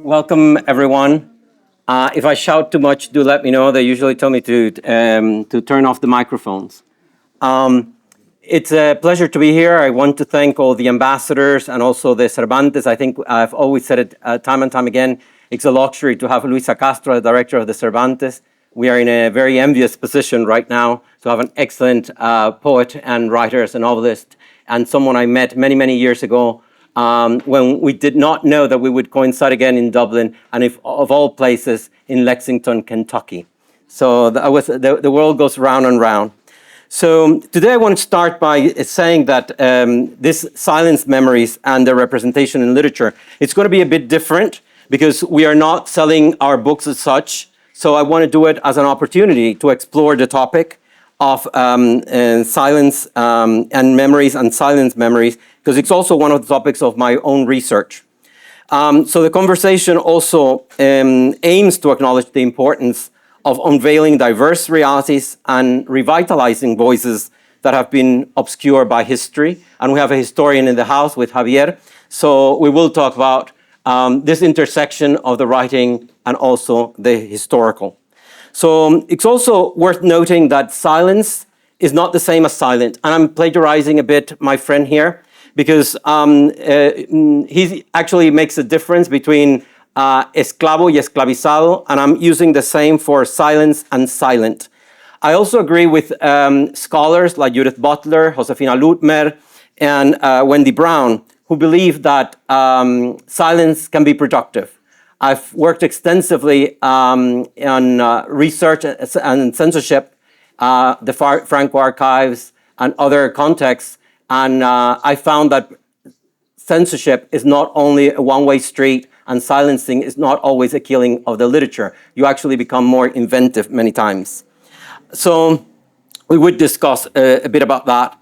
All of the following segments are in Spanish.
Welcome, everyone. If I shout too much, do let me know. They usually tell me to turn off the microphones. It's a pleasure to be here. I want to thank all the ambassadors and also the Cervantes. I think I've always said it time and time again. It's a luxury to have Luisa Castro, the director of the Cervantes. We are in a very envious position right now to have an excellent poet and writer, as a novelist, and someone I met many, many years ago when we did not know that we would coincide again in Dublin, and if, of all places, in Lexington, Kentucky. So that was, the world goes round and round. So today I want to start by saying that this silence memories and their representation in literature, it's going to be a bit different because we are not selling our books as such. So I want to do it as an opportunity to explore the topic of silence and memories and silence memories, because it's also one of the topics of my own research. So the conversation also aims to acknowledge the importance of unveiling diverse realities and revitalizing voices that have been obscured by history. And we have a historian in the house with Javier. So we will talk about this intersection of the writing and also the historical. So it's also worth noting that silence is not the same as silent. And I'm plagiarizing a bit my friend here because he actually makes a difference between esclavo y esclavizado, and I'm using the same for silence and silent. I also agree with scholars like Judith Butler, Josefina Ludmer, and Wendy Brown, who believe that silence can be productive. I've worked extensively on research and censorship, the Franco archives and other contexts, and I found that censorship is not only a one-way street, and silencing is not always a killing of the literature. You actually become more inventive many times. So we would discuss a bit about that.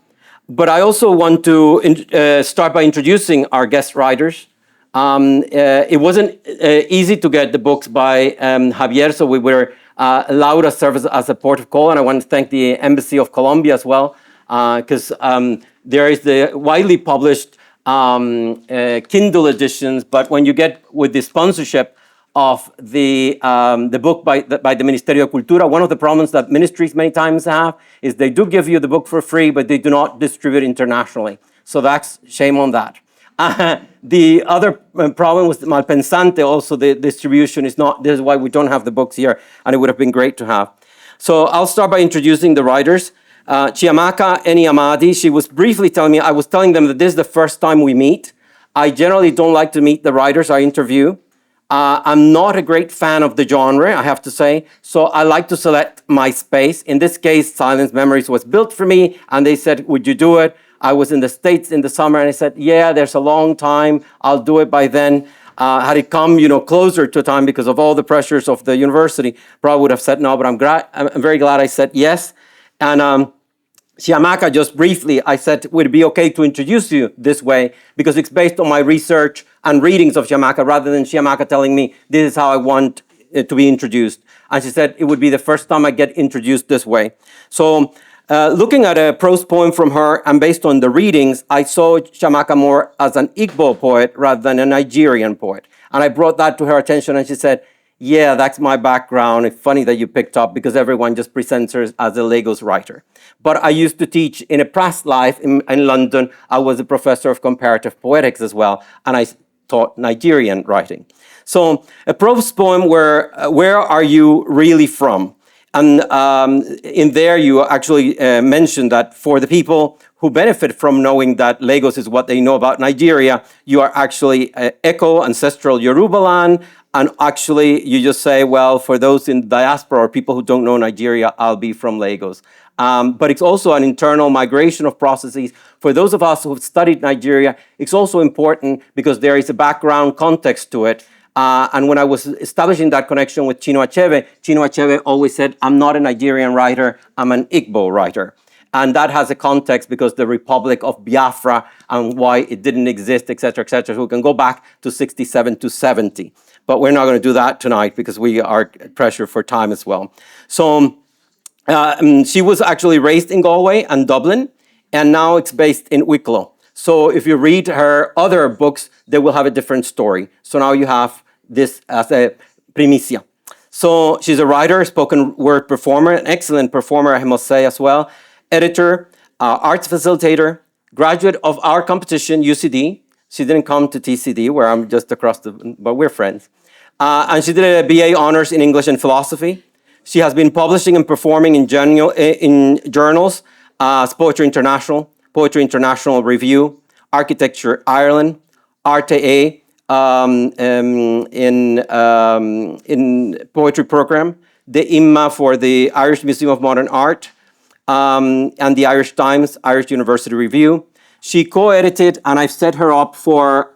But I also want to start by introducing our guest writers. It wasn't easy to get the books by Javier, so we were allowed to serve as a port of call, and I want to thank the Embassy of Colombia as well, because there is the widely published Kindle editions, but when you get with the sponsorship of the book by the Ministerio de Cultura, one of the problems that ministries many times have is they do give you the book for free, but they do not distribute internationally. So that's shame on that. The other problem with Malpensante, also the distribution is not, this is why we don't have the books here, and it would have been great to have. So I'll start by introducing the writers. Chiamaka Enyi-Amadi, she was briefly telling me, I was telling them that this is the first time we meet. I generally don't like to meet the writers I interview. I'm not a great fan of the genre, I have to say, so I like to select my space. In this case, Silence Memories was built for me, and they said, would you do it? I was in the States in the summer, and I said, yeah, there's a long time, I'll do it by then. Had it come, closer to time because of all the pressures of the university, probably would have said no, but I'm very glad I said yes. And Chiamaka, just briefly, I said, would it be okay to introduce you this way? Because it's based on my research and readings of Chiamaka, rather than Chiamaka telling me, this is how I want it to be introduced. And she said, it would be the first time I get introduced this way. So looking at a prose poem from her, and based on the readings, I saw Chiamaka more as an Igbo poet rather than a Nigerian poet. And I brought that to her attention, and she said, yeah, that's my background. It's funny that you picked up because everyone just presents her as a Lagos writer. But I used to teach in a past life in London. I was a professor of comparative poetics as well, and I taught Nigerian writing. So a prose poem where are you really from? And in there you actually mentioned that for the people who benefit from knowing that Lagos is what they know about Nigeria, you are actually echo ancestral Yoruba land. And actually, you just say, well, for those in diaspora or people who don't know Nigeria, I'll be from Lagos. But it's also an internal migration of processes. For those of us who've studied Nigeria, it's also important because there is a background context to it. And when I was establishing that connection with Chinua Achebe always said, I'm not a Nigerian writer, I'm an Igbo writer. And that has a context because the Republic of Biafra and why it didn't exist, et cetera, so we can go back to 67 to 70. But we're not going to do that tonight because we are pressured for time as well. So she was actually raised in Galway and Dublin, and now it's based in Wicklow. So if you read her other books, they will have a different story. So now you have this as a primicia. So she's a writer, spoken word performer, an excellent performer, I must say as well, editor, arts facilitator, graduate of our competition, UCD. She didn't come to TCD, where I'm just across but we're friends. And she did a BA honors in English and philosophy. She has been publishing and performing in journals, Poetry International Review, Architecture Ireland, RTA, in poetry program, the IMMA for the Irish Museum of Modern Art, and the Irish Times, Irish University Review. She co-edited, and I've set her up for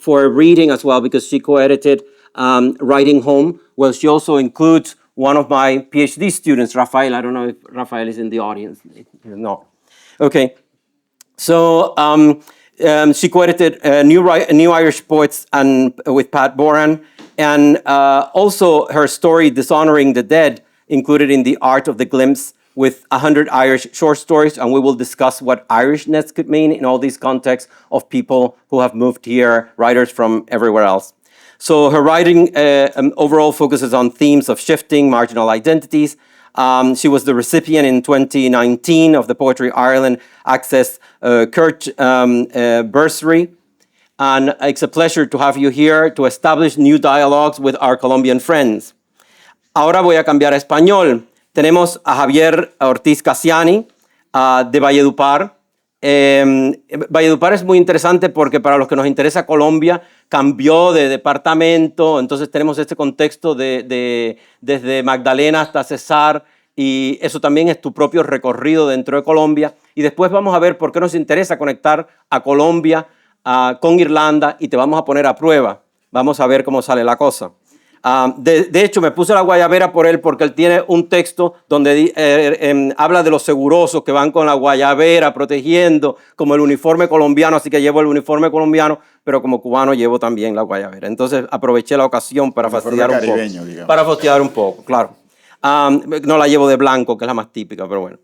reading as well, because she co-edited Writing Home. Well, she also includes one of my PhD students, Rafael. I don't know if Rafael is in the audience. No. Okay. So she co-edited New Irish Poets and with Pat Boran, and also her story Dishonoring the Dead, included in the Art of the Glimpse, with 100 Irish short stories, and we will discuss what Irishness could mean in all these contexts of people who have moved here, writers from everywhere else. So her writing overall focuses on themes of shifting marginal identities. She was the recipient in 2019 of the Poetry Ireland Access Kurt Bursary. And it's a pleasure to have you here to establish new dialogues with our Colombian friends. Ahora voy a cambiar a español. Tenemos a Javier Ortiz Cassiani de Valledupar. Valledupar es muy interesante porque para los que nos interesa Colombia, cambió de departamento, entonces tenemos este contexto desde Magdalena hasta Cesar, y eso también es tu propio recorrido dentro de Colombia. Y después vamos a ver por qué nos interesa conectar a Colombia con Irlanda, y te vamos a poner a prueba. Vamos a ver cómo sale la cosa. De hecho, me puse la guayabera por él porque él tiene un texto donde habla de los segurosos que van con la guayabera protegiendo, como el uniforme colombiano, así que llevo el uniforme colombiano, pero como cubano llevo también la guayabera. Entonces aproveché la ocasión para fastidiar un poco. Digamos. Para fastidiar un poco, claro. No la llevo de blanco, que es la más típica, pero bueno.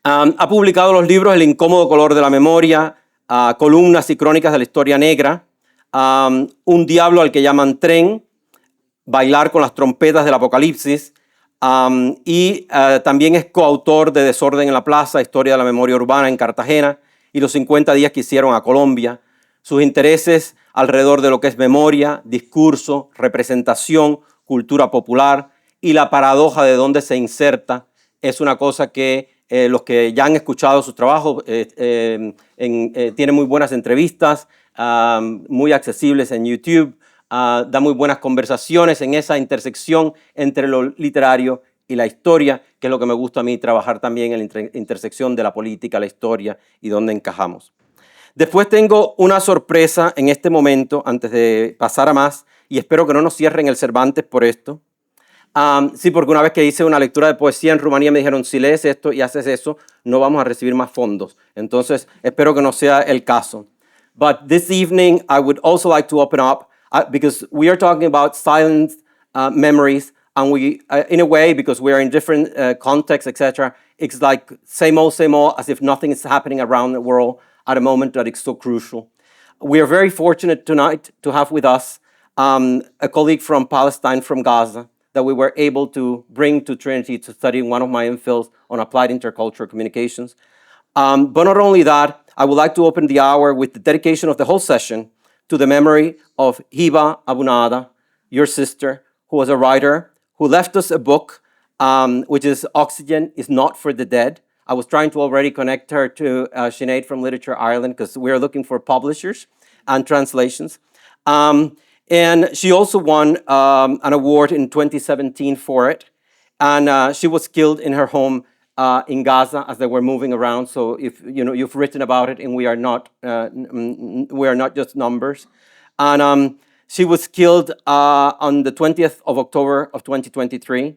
Ha publicado los libros El incómodo color de la memoria, Columnas y crónicas de la historia negra, Un diablo al que llaman tren, Bailar con las trompetas del apocalipsis, y también es coautor de Desorden en la Plaza, Historia de la Memoria Urbana en Cartagena, y los 50 días que hicieron a Colombia. Sus intereses alrededor de lo que es memoria, discurso, representación, cultura popular y la paradoja de dónde se inserta es una cosa que los que ya han escuchado sus trabajos tienen muy buenas entrevistas, muy accesibles en YouTube. Da muy buenas conversaciones en esa intersección entre lo literario y la historia, que es lo que me gusta a mí, trabajar también en la intersección de la política, la historia y dónde encajamos. Después tengo una sorpresa en este momento, antes de pasar a más, y espero que no nos cierren el Cervantes por esto. Sí, porque una vez que hice una lectura de poesía en Rumanía me dijeron, si lees esto y haces eso, no vamos a recibir más fondos. Entonces, espero que no sea el caso. But this evening, I would also like to open up because we are talking about silent memories, and we, in a way, because we are in different contexts, etc., it's like same old, as if nothing is happening around the world at a moment that is so crucial. We are very fortunate tonight to have with us a colleague from Palestine, from Gaza, that we were able to bring to Trinity to study one of my MPhils on applied intercultural communications. But not only that, I would like to open the hour with the dedication of the whole session to the memory of Hiba Abunada, your sister, who was a writer, who left us a book, which is Oxygen is Not for the Dead. I was trying to already connect her to Sinead from Literature Ireland, because we're looking for publishers and translations. And she also won an award in 2017 for it. And she was killed in her home in Gaza as they were moving around. So if you know, you've written about it, and we are not just numbers. And she was killed on the 20th of October of 2023.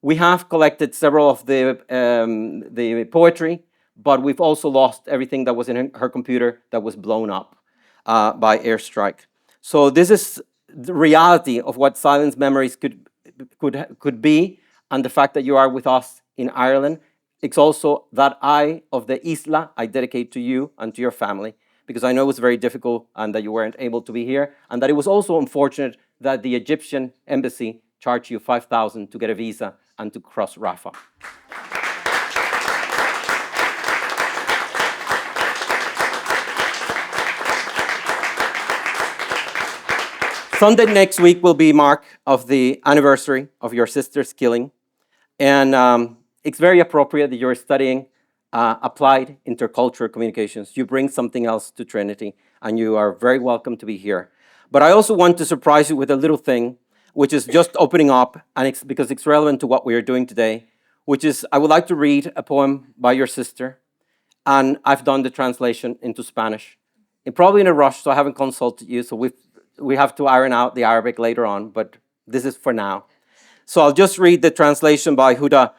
We have collected several of the poetry, but we've also lost everything that was in her computer that was blown up by airstrike. So this is the reality of what silence memories could be, and the fact that you are with us in Ireland. It's also that eye of the ISLA I dedicate to you and to your family, because I know it was very difficult and that you weren't able to be here, and that it was also unfortunate that the Egyptian embassy charged you $5,000 to get a visa and to cross Rafah. Sunday next week will be mark of the anniversary of your sister's killing. And it's very appropriate that you're studying applied intercultural communications. You bring something else to Trinity, and you are very welcome to be here. But I also want to surprise you with a little thing, which is just opening up, and because it's relevant to what we are doing today, which is I would like to read a poem by your sister, and I've done the translation into Spanish. And probably in a rush, so I haven't consulted you, so we have to iron out the Arabic later on, but this is for now. So I'll just read the translation by Huda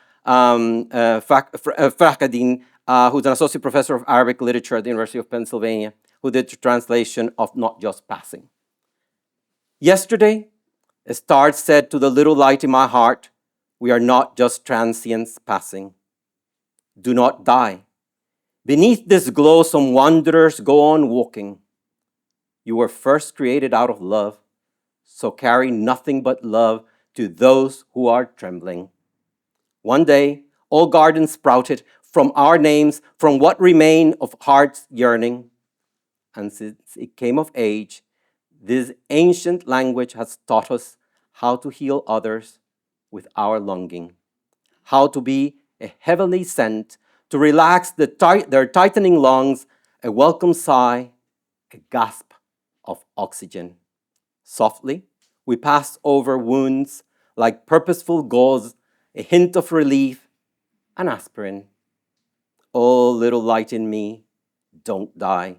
Fakhaddin, who's an associate professor of Arabic literature at the University of Pennsylvania, who did the translation of Not Just Passing. Yesterday, a star said to the little light in my heart, we are not just transients passing. Do not die. Beneath this glow, some wanderers go on walking. You were first created out of love, so carry nothing but love to those who are trembling. One day, all gardens sprouted from our names, from what remained of heart's yearning. And since it came of age, this ancient language has taught us how to heal others with our longing, how to be a heavenly scent, to relax their tightening lungs, a welcome sigh, a gasp of oxygen. Softly, we pass over wounds like purposeful gauze, a hint of relief, an aspirin. Oh, little light in me, don't die.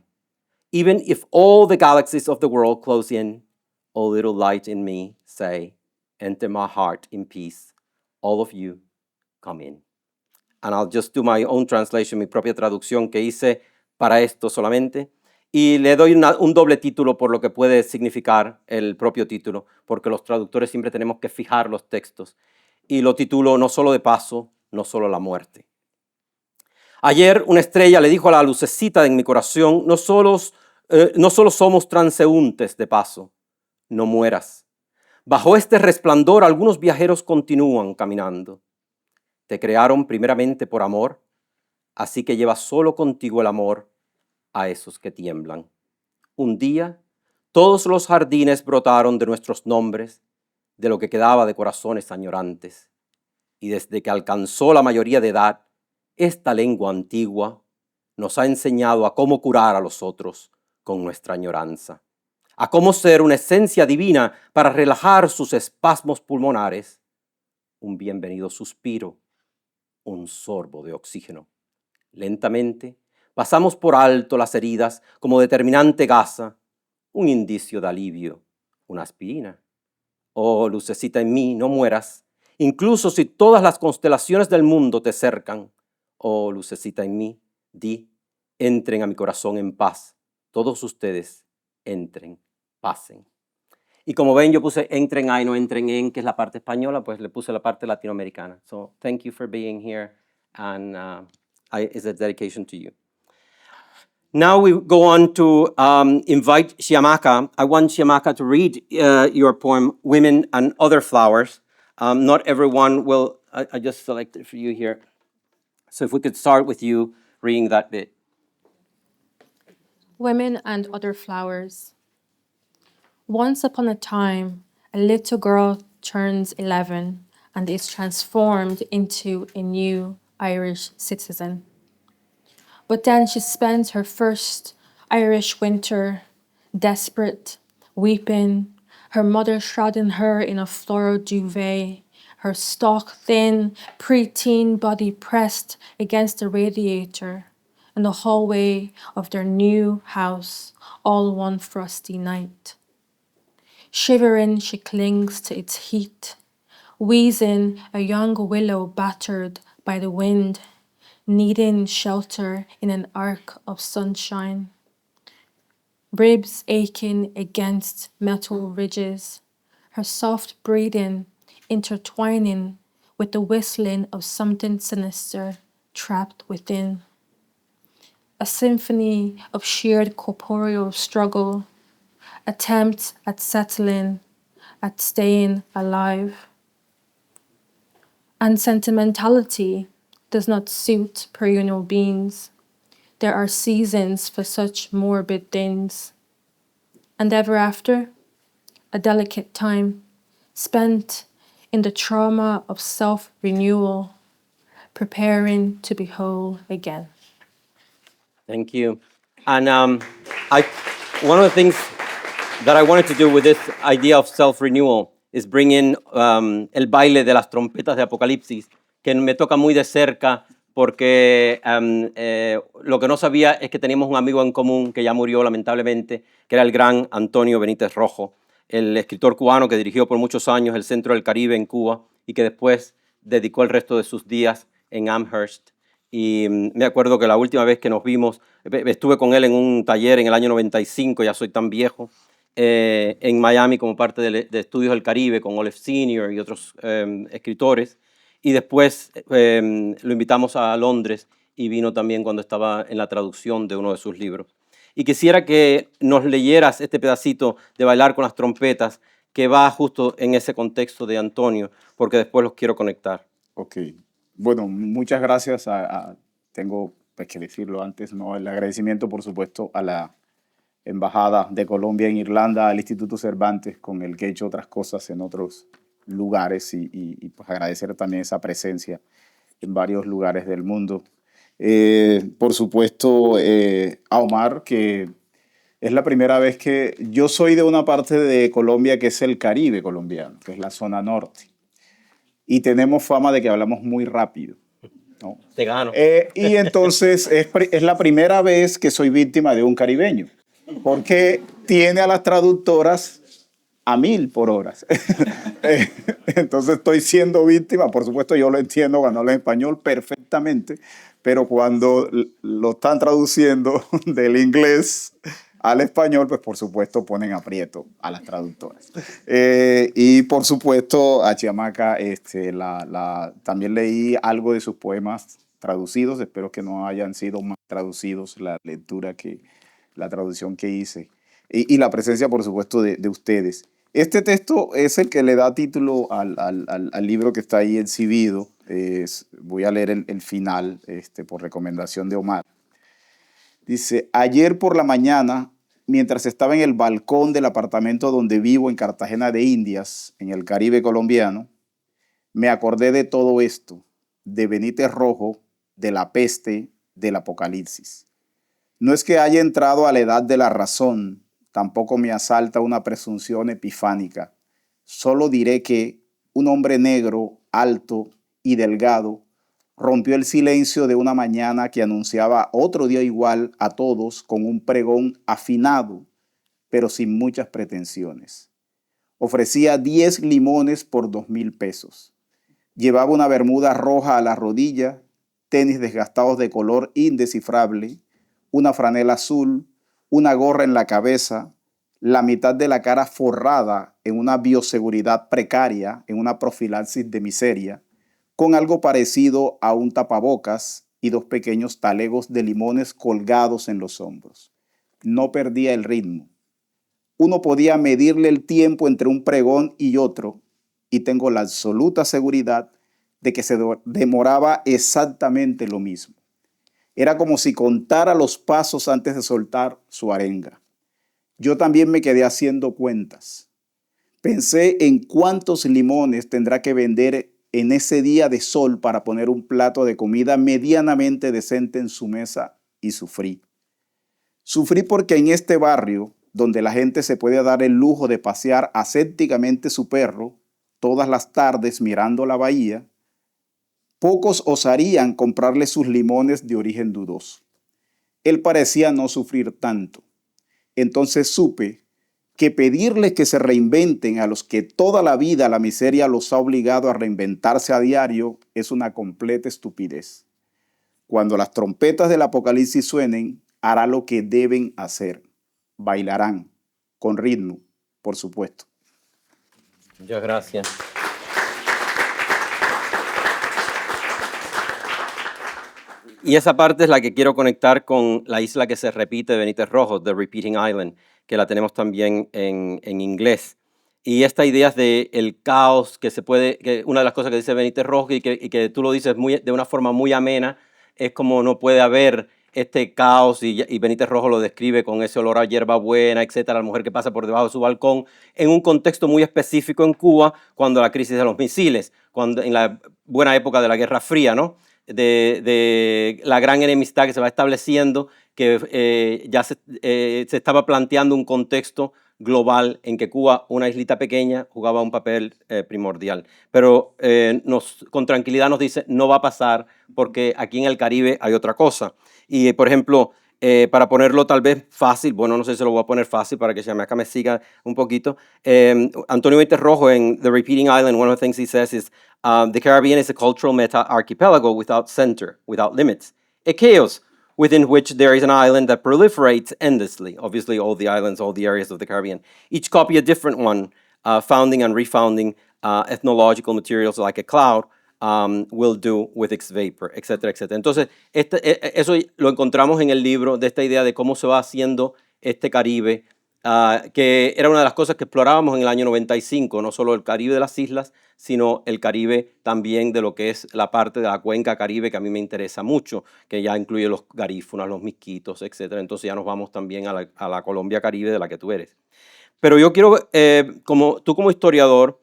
Even if all the galaxies of the world close in, oh, little light in me, say, enter my heart in peace. All of you, come in. And I'll just do my own translation, mi propia traducción que hice para esto solamente. Y le doy un doble título por lo que puede significar el propio título, porque los traductores siempre tenemos que fijar los textos. Y lo titulo No solo de paso, no solo la muerte. Ayer una estrella le dijo a la lucecita en mi corazón, no solo somos transeúntes de paso, no mueras. Bajo este resplandor algunos viajeros continúan caminando. Te crearon primeramente por amor, así que lleva solo contigo el amor a esos que tiemblan. Un día, todos los jardines brotaron de nuestros nombres, de lo que quedaba de corazones añorantes. Y desde que alcanzó la mayoría de edad, esta lengua antigua nos ha enseñado a cómo curar a los otros con nuestra añoranza, a cómo ser una esencia divina para relajar sus espasmos pulmonares, un bienvenido suspiro, un sorbo de oxígeno. Lentamente, pasamos por alto las heridas como determinante gasa, un indicio de alivio, una aspirina. Oh, lucecita en mí, no mueras, incluso si todas las constelaciones del mundo te cercan. Oh, lucecita en mí, di, entren a mi corazón en paz. Todos ustedes, entren, pasen. Y como ven, yo puse entren a y no entren en, que es la parte española, pues le puse la parte latinoamericana. So, thank you for being here, and it's a dedication to you. Now we go on to invite Chiamaka. I want Chiamaka to read your poem, Women and Other Flowers. Not everyone will, I just selected for you here. So if we could start with you reading that bit. Women and Other Flowers. Once upon a time, a little girl turns 11 and is transformed into a new Irish citizen. But then she spends her first Irish winter desperate, weeping, her mother shrouding her in a floral duvet, her stalk thin, preteen body pressed against the radiator in the hallway of their new house, all one frosty night. Shivering, she clings to its heat, wheezing, a young willow battered by the wind, needing shelter in an arc of sunshine. Ribs aching against metal ridges, her soft breathing intertwining with the whistling of something sinister trapped within. a symphony of shared corporeal struggle, attempts at settling, at staying alive. And sentimentality does not suit perennial beings. There are seasons for such morbid things. And ever after, a delicate time spent in the trauma of self-renewal, preparing to be whole again. Thank you. And one of the things that I wanted to do with this idea of self-renewal is bring in el baile de las trompetas de Apocalipsis, que me toca muy de cerca porque lo que no sabía es que teníamos un amigo en común que ya murió lamentablemente, que era el gran Antonio Benítez Rojo, el escritor cubano que dirigió por muchos años el Centro del Caribe en Cuba y que después dedicó el resto de sus días en Amherst. Y me acuerdo que la última vez que nos vimos, estuve con él en un taller en el año 95, ya soy tan viejo, en Miami como parte de Estudios del Caribe con Olive Senior y otros escritores. Y después lo invitamos a Londres y vino también cuando estaba en la traducción de uno de sus libros. Y quisiera que nos leyeras este pedacito de Bailar con las trompetas que va justo en ese contexto de Antonio, porque después los quiero conectar. Ok. Bueno, muchas gracias. Tengo pues, que decirlo antes, ¿no? El agradecimiento, por supuesto, a la Embajada de Colombia en Irlanda, al Instituto Cervantes, con el que he hecho otras cosas en otros lugares y pues agradecer también esa presencia en varios lugares del mundo. Por supuesto, a Omar, que es la primera vez que yo soy de una parte de Colombia que es el Caribe colombiano, que es la zona norte. Y tenemos fama de que hablamos muy rápido, ¿no? Te gano. Y entonces es la primera vez que soy víctima de un caribeño, porque tiene a las traductoras a 1000 por hora. Entonces estoy siendo víctima. Por supuesto, yo lo entiendo cuando hablo español perfectamente, pero cuando lo están traduciendo del inglés al español, pues por supuesto ponen aprieto a las traductoras. Y por supuesto a Chiamaka también leí algo de sus poemas traducidos. Espero que no hayan sido más traducidos la traducción que hice. Y la presencia, por supuesto, de ustedes. Este texto es el que le da título al libro que está ahí exhibido. Voy a leer el final por recomendación de Omar. Dice, ayer por la mañana, mientras estaba en el balcón del apartamento donde vivo en Cartagena de Indias, en el Caribe colombiano, me acordé de todo esto, de Benítez Rojo, de la peste, del apocalipsis. No es que haya entrado a la edad de la razón, tampoco me asalta una presunción epifánica. Solo diré que un hombre negro, alto y delgado, rompió el silencio de una mañana que anunciaba otro día igual a todos con un pregón afinado, pero sin muchas pretensiones. Ofrecía 10 limones por 2,000 pesos. Llevaba una bermuda roja a la rodilla, tenis desgastados de color indescifrable, una franela azul, una gorra en la cabeza, la mitad de la cara forrada en una bioseguridad precaria, en una profilaxis de miseria, con algo parecido a un tapabocas y 2 pequeños talegos de limones colgados en los hombros. No perdía el ritmo. Uno podía medirle el tiempo entre un pregón y otro, y tengo la absoluta seguridad de que se demoraba exactamente lo mismo. Era como si contara los pasos antes de soltar su arenga. Yo también me quedé haciendo cuentas. Pensé en cuántos limones tendrá que vender en ese día de sol para poner un plato de comida medianamente decente en su mesa y sufrí. Sufrí porque en este barrio, donde la gente se puede dar el lujo de pasear ascéticamente su perro todas las tardes mirando la bahía, pocos osarían comprarle sus limones de origen dudoso. Él parecía no sufrir tanto. Entonces supe que pedirles que se reinventen a los que toda la vida la miseria los ha obligado a reinventarse a diario es una completa estupidez. Cuando las trompetas del apocalipsis suenen, hará lo que deben hacer. Bailarán, con ritmo, por supuesto. Muchas gracias. Y esa parte es la que quiero conectar con la isla que se repite de Benítez Rojo, The Repeating Island, que la tenemos también en inglés. Y esta idea de el caos que se puede, que una de las cosas que dice Benítez Rojo y que tú lo dices de una forma muy amena, es como no puede haber este caos, y Benítez Rojo lo describe con ese olor a hierbabuena, etcétera, la mujer que pasa por debajo de su balcón, en un contexto muy específico en Cuba, cuando la crisis de los misiles, cuando en la buena época de la Guerra Fría, ¿no? De la gran enemistad que se va estableciendo, que ya se estaba planteando un contexto global en que Cuba, una islita pequeña, jugaba un papel primordial. Pero con tranquilidad nos dice, no va a pasar porque aquí en el Caribe hay otra cosa. Y, por ejemplo, para ponerlo tal vez fácil, bueno, no sé si lo voy a poner fácil para que Chiamaka me siga un poquito. Antonio Benítez Rojo en The Repeating Island, one of the things he says is, the Caribbean is a cultural meta-archipelago without center, without limits. A chaos within which there is an island that proliferates endlessly. Obviously, all the islands, all the areas of the Caribbean. Each copy a different one, founding and refounding ethnological materials like a cloud, will do with its vapor, etcétera, etcétera. Entonces, eso lo encontramos en el libro, de esta idea de cómo se va haciendo este Caribe, que era una de las cosas que explorábamos en el año 95, no solo el Caribe de las islas, sino el Caribe también de lo que es la parte de la cuenca Caribe, que a mí me interesa mucho, que ya incluye los garífunas, los misquitos, etcétera. Entonces ya nos vamos también a la Colombia Caribe de la que tú eres. Pero yo quiero, tú como historiador,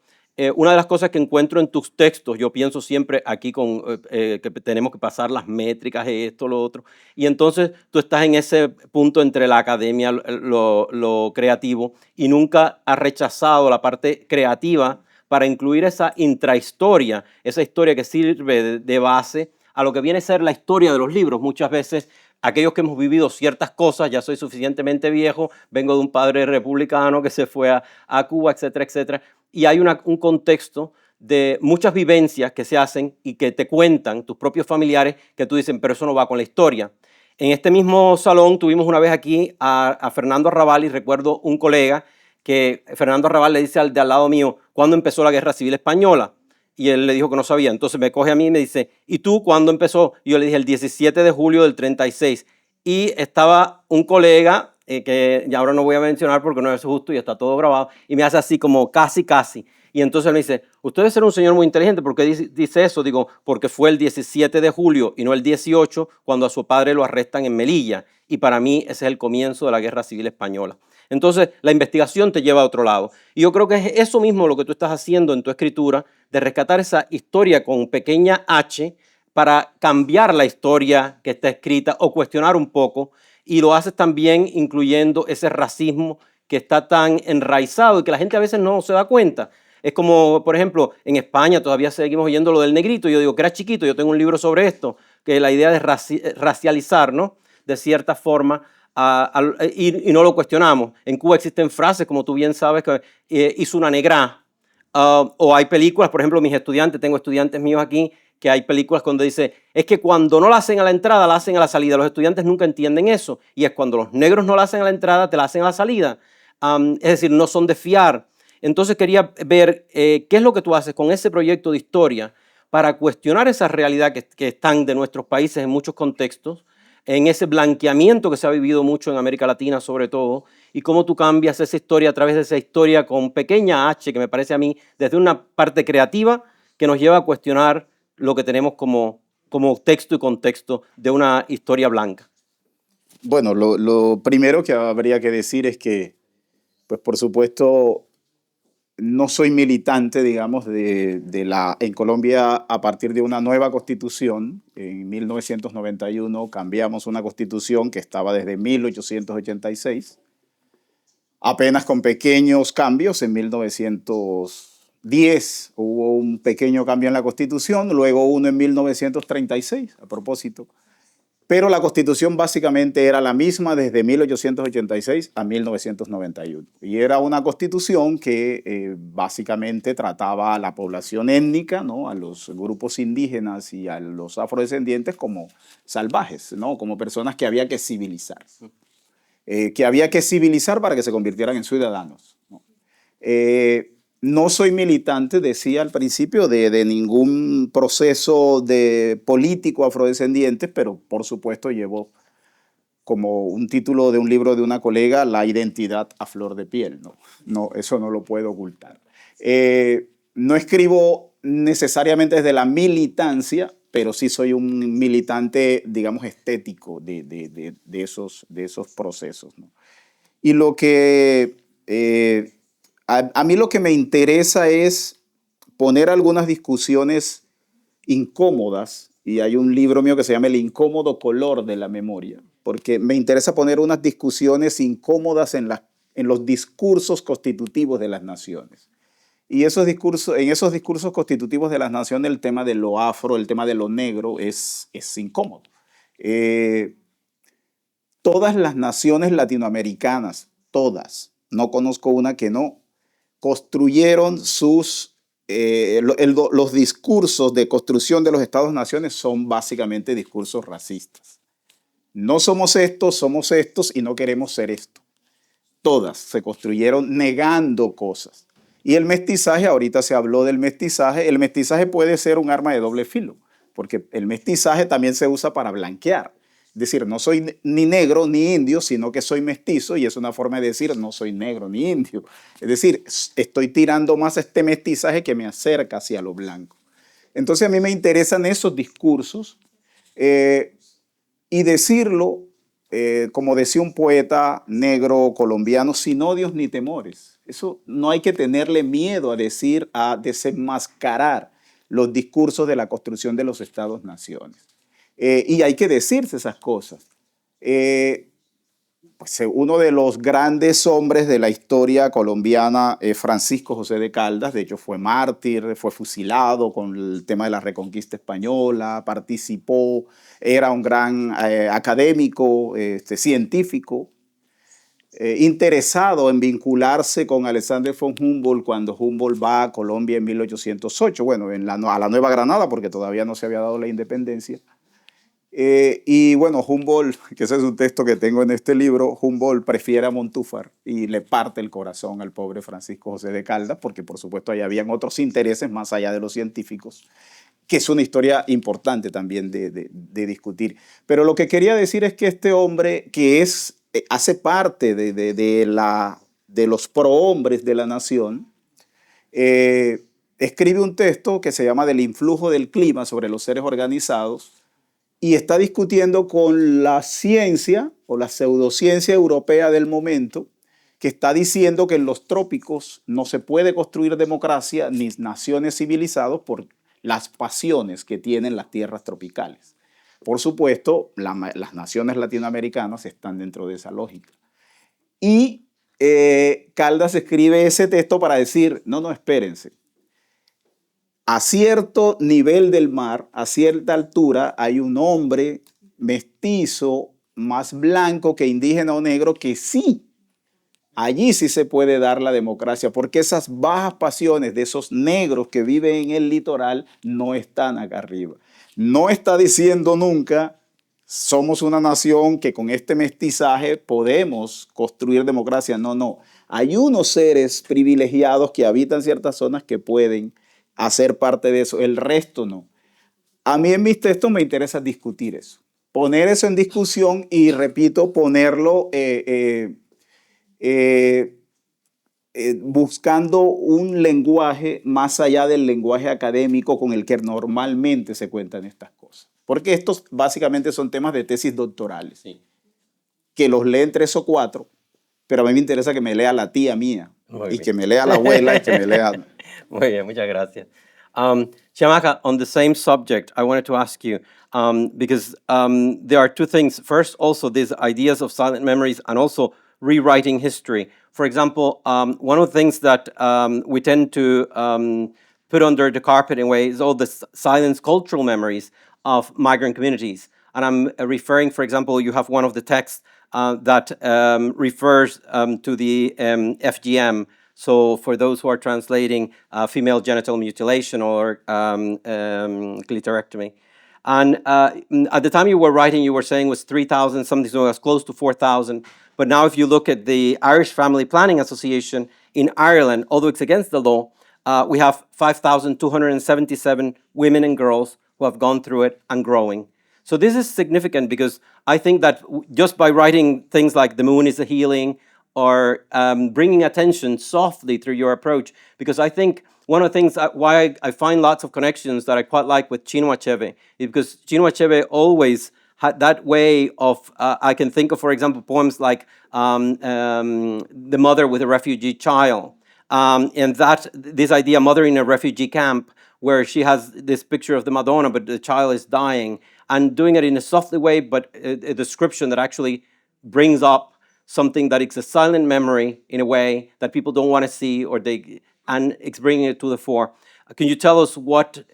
una de las cosas que encuentro en tus textos, yo pienso siempre aquí que tenemos que pasar las métricas, esto, lo otro, y entonces tú estás en ese punto entre la academia, lo creativo, y nunca has rechazado la parte creativa para incluir esa intrahistoria, esa historia que sirve de base a lo que viene a ser la historia de los libros. Muchas veces aquellos que hemos vivido ciertas cosas, ya soy suficientemente viejo, vengo de un padre republicano que se fue a Cuba, etcétera, etcétera, y hay un contexto de muchas vivencias que se hacen y que te cuentan tus propios familiares que tú dices, pero eso no va con la historia. En este mismo salón tuvimos una vez aquí a Fernando Arrabal, y recuerdo un colega que Fernando Arrabal le dice al de al lado mío, ¿cuándo empezó la Guerra Civil Española? Y él le dijo que no sabía. Entonces me coge a mí y me dice, ¿y tú cuándo empezó? Y yo le dije, el 17 de julio del 36. Y estaba un colega, que ya ahora no voy a mencionar porque no es justo y está todo grabado, y me hace así como casi, casi. Y entonces él me dice, usted debe ser un señor muy inteligente. ¿Por qué dice eso? Digo, porque fue el 17 de julio y no el 18, cuando a su padre lo arrestan en Melilla. Y para mí ese es el comienzo de la Guerra Civil Española. Entonces, la investigación te lleva a otro lado. Y yo creo que es eso mismo lo que tú estás haciendo en tu escritura, de rescatar esa historia con pequeña h para cambiar la historia que está escrita o cuestionar un poco. Y lo haces también incluyendo ese racismo que está tan enraizado y que la gente a veces no se da cuenta. Es como, por ejemplo, en España todavía seguimos oyendo lo del negrito. Yo digo que era chiquito, yo tengo un libro sobre esto, que la idea de racializar, ¿no? De cierta forma, y no lo cuestionamos. En Cuba existen frases, como tú bien sabes, que hizo una negra. O hay películas, por ejemplo, mis estudiantes, tengo estudiantes míos aquí, que hay películas donde dice, es que cuando no la hacen a la entrada, la hacen a la salida. Los estudiantes nunca entienden eso. Y es cuando los negros no la hacen a la entrada, te la hacen a la salida. Es decir, no son de fiar. Entonces quería ver qué es lo que tú haces con ese proyecto de historia para cuestionar esa realidad que están de nuestros países en muchos contextos, en ese blanqueamiento que se ha vivido mucho en América Latina sobre todo, y cómo tú cambias esa historia a través de esa historia con pequeña h, que me parece a mí, desde una parte creativa, que nos lleva a cuestionar lo que tenemos como texto y contexto de una historia blanca. Bueno, lo primero que habría que decir es que, pues por supuesto, no soy militante, digamos, en Colombia a partir de una nueva constitución. En 1991 cambiamos una constitución que estaba desde 1886, apenas con pequeños cambios. En 1910 hubo un pequeño cambio en la constitución, luego uno en 1936, a propósito. Pero la Constitución básicamente era la misma desde 1886 a 1991. Y era una Constitución que básicamente trataba a la población étnica, ¿no? A los grupos indígenas y a los afrodescendientes como salvajes, ¿no? Como personas que había que civilizar. Que había que civilizar para que se convirtieran en ciudadanos, ¿no? no soy militante, decía al principio, de ningún proceso de político afrodescendiente, pero por supuesto llevo como un título de un libro de una colega, la identidad a flor de piel. No, no, eso no lo puedo ocultar. No escribo necesariamente desde la militancia, pero sí soy un militante, digamos, estético de esos procesos, ¿no? Y lo que a mí lo que me interesa es poner algunas discusiones incómodas, y hay un libro mío que se llama El incómodo color de la memoria, porque me interesa poner unas discusiones incómodas en los discursos constitutivos de las naciones. Y en esos discursos constitutivos de las naciones, el tema de lo afro, el tema de lo negro es incómodo. Todas las naciones latinoamericanas, todas, no conozco una que no, construyeron los discursos de construcción de los estados-naciones son básicamente discursos racistas. No somos estos y no queremos ser esto. Todas se construyeron negando cosas. Y el mestizaje, ahorita se habló del mestizaje, el mestizaje puede ser un arma de doble filo, porque el mestizaje también se usa para blanquear. Es decir, no soy ni negro ni indio, sino que soy mestizo, y es una forma de decir no soy negro ni indio. Es decir, estoy tirando más este mestizaje que me acerca hacia lo blanco. Entonces a mí me interesan esos discursos y decirlo, como decía un poeta negro colombiano, sin odios ni temores. Eso no hay que tenerle miedo a decir, a desenmascarar los discursos de la construcción de los estados-naciones. Y hay que decirse esas cosas. Pues, uno de los grandes hombres de la historia colombiana, Francisco José de Caldas, de hecho fue mártir, fue fusilado con el tema de la reconquista española, participó, era un gran académico, científico, interesado en vincularse con Alexander von Humboldt cuando Humboldt va a Colombia en 1808, bueno, a la Nueva Granada, porque todavía no se había dado la independencia. Y bueno, Humboldt, que ese es un texto que tengo en este libro, Humboldt prefiere a Montúfar y le parte el corazón al pobre Francisco José de Caldas, porque por supuesto ahí habían otros intereses más allá de los científicos, que es una historia importante también de discutir. Pero lo que quería decir es que este hombre, que hace parte de los prohombres de la nación, escribe un texto que se llama Del influjo del clima sobre los seres organizados, y está discutiendo con la ciencia o la pseudociencia europea del momento, que está diciendo que en los trópicos no se puede construir democracia ni naciones civilizadas por las pasiones que tienen las tierras tropicales. Por supuesto, las naciones latinoamericanas están dentro de esa lógica. Y Caldas escribe ese texto para decir, no, espérense. A cierto nivel del mar, a cierta altura, hay un hombre mestizo, más blanco que indígena o negro, que sí, allí sí se puede dar la democracia, porque esas bajas pasiones de esos negros que viven en el litoral no están acá arriba. No está diciendo nunca, somos una nación que con este mestizaje podemos construir democracia. No, no. Hay unos seres privilegiados que habitan ciertas zonas que pueden hacer parte de eso, el resto no. A mí en mis textos me interesa discutir eso, poner eso en discusión y, repito, ponerlo buscando un lenguaje más allá del lenguaje académico con el que normalmente se cuentan estas cosas. Porque estos básicamente son temas de tesis doctorales, sí, que los leen 3 o 4, pero a mí me interesa que me lea la tía mía, que me lea la abuela y que me lea... Muy bien, muchas gracias. Chiamaka, on the same subject, I wanted to ask you, because there are two things. First, also these ideas of silent memories and also rewriting history. For example, one of the things that we tend to put under the carpet in a way is all the silent cultural memories of migrant communities. And I'm referring, for example, you have one of the texts that refers to the FGM. So for those who are translating female genital mutilation or clitorectomy. And at the time you were writing, you were saying it was 3,000, something so it was close to 4,000. But now if you look at the Irish Family Planning Association in Ireland, although it's against the law, we have 5,277 women and girls who have gone through it and growing. So this is significant because I think that just by writing things like the moon is a healing, or bringing attention softly through your approach, because I think one of the things why I find lots of connections that I quite like with Chinua Achebe is because Chinua Achebe always had that way of, I can think of, for example, poems like The Mother with a Refugee Child, and this idea, mother in a refugee camp, where she has this picture of the Madonna, but the child is dying, and doing it in a softly way, but a description that actually brings up something that is a silent memory in a way that people don't want to see, and it's bringing it to the fore. Can you tell us what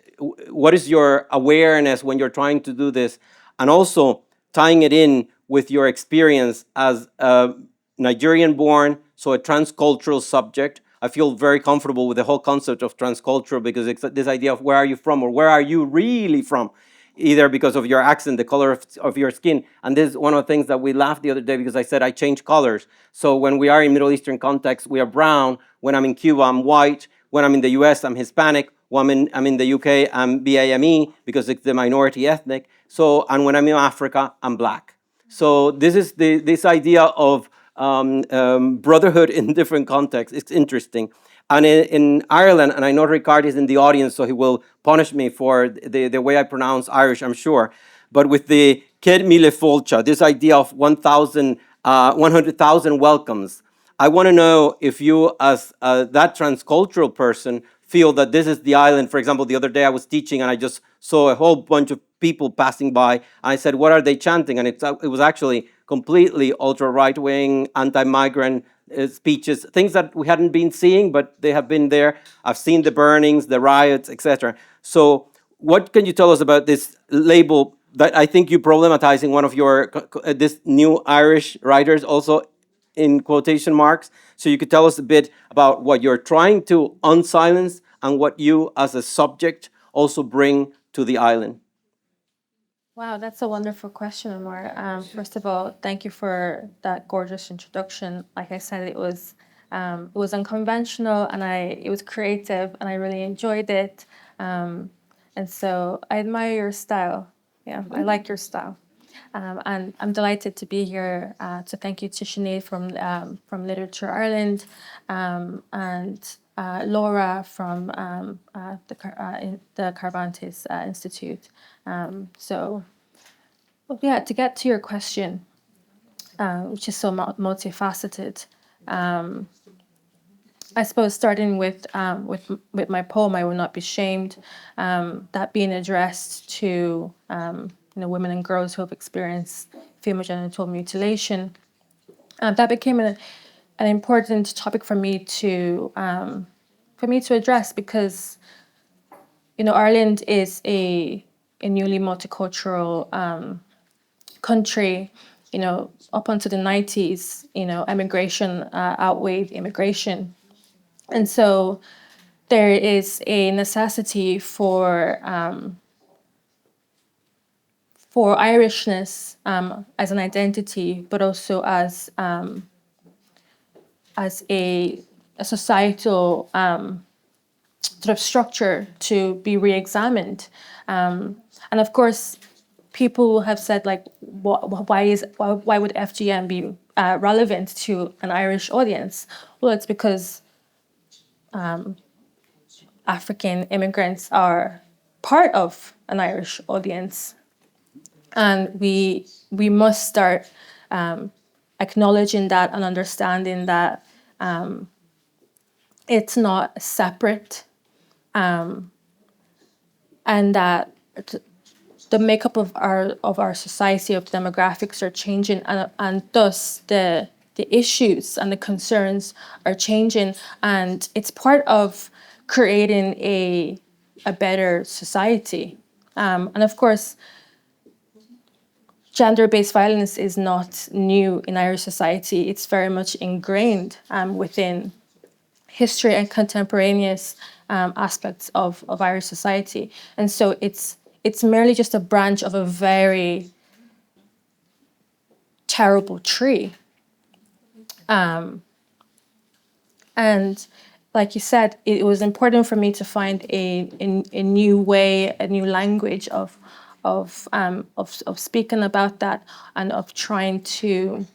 is your awareness when you're trying to do this, and also tying it in with your experience as a Nigerian-born, so a transcultural subject? I feel very comfortable with the whole concept of transcultural because it's this idea of where are you from, or where are you really from, either because of your accent, the color of your skin. And this is one of the things that we laughed the other day because I said I change colors. So when we are in Middle Eastern context, we are brown. When I'm in Cuba, I'm white. When I'm in the US, I'm Hispanic. When I'm in the UK, I'm BAME because it's the minority ethnic. So, and when I'm in Africa, I'm black. So this is this idea of brotherhood in different contexts. It's interesting. And in Ireland, and I know Ricard is in the audience, so he will punish me for the way I pronounce Irish, I'm sure. But with the Céad Míle Fáilte, this idea of 100,000 welcomes, I want to know if you, as that transcultural person, feel that this is the island. For example, the other day I was teaching and I just saw a whole bunch of people passing by. I said, what are they chanting? And it was actually completely ultra-right-wing, anti-migrant speeches, things that we hadn't been seeing, but they have been there. I've seen the burnings, the riots, etc. So what can you tell us about this label that I think you problematize in one of your, this new Irish writers also in quotation marks? So you could tell us a bit about what you're trying to unsilence and what you as a subject also bring to the island. Wow, that's a wonderful question, Omar. First of all, thank you for that gorgeous introduction. Like I said, it was unconventional and it was creative, and I really enjoyed it. And so I admire your style. Yeah, I like your style. And I'm delighted to be here to thank you to Sinead from Literature Ireland, and Laura from the Cervantes Institute. So, yeah, to get to your question, which is so multifaceted, I suppose starting with my poem, I Will Not Be Shamed, that being addressed to women and girls who have experienced female genital mutilation, that became an important topic for me to address because Ireland is a newly multicultural country. Up until the 90s, emigration outweighed immigration. And so there is a necessity for Irishness as an identity, but also as a societal sort of structure to be re-examined. And of course, people have said, like, why would FGM be relevant to an Irish audience? Well, it's because African immigrants are part of an Irish audience, and we must start acknowledging that and understanding that it's not separate, and that the makeup of our society, of demographics, are changing, and thus the issues and the concerns are changing, and it's part of creating a better society. And of course, gender-based violence is not new in Irish society. It's very much ingrained within history and contemporaneous aspects of Irish society. And so it's merely just a branch of a very terrible tree. And like you said, it was important for me to find a new way, a new language of speaking about that, and of trying to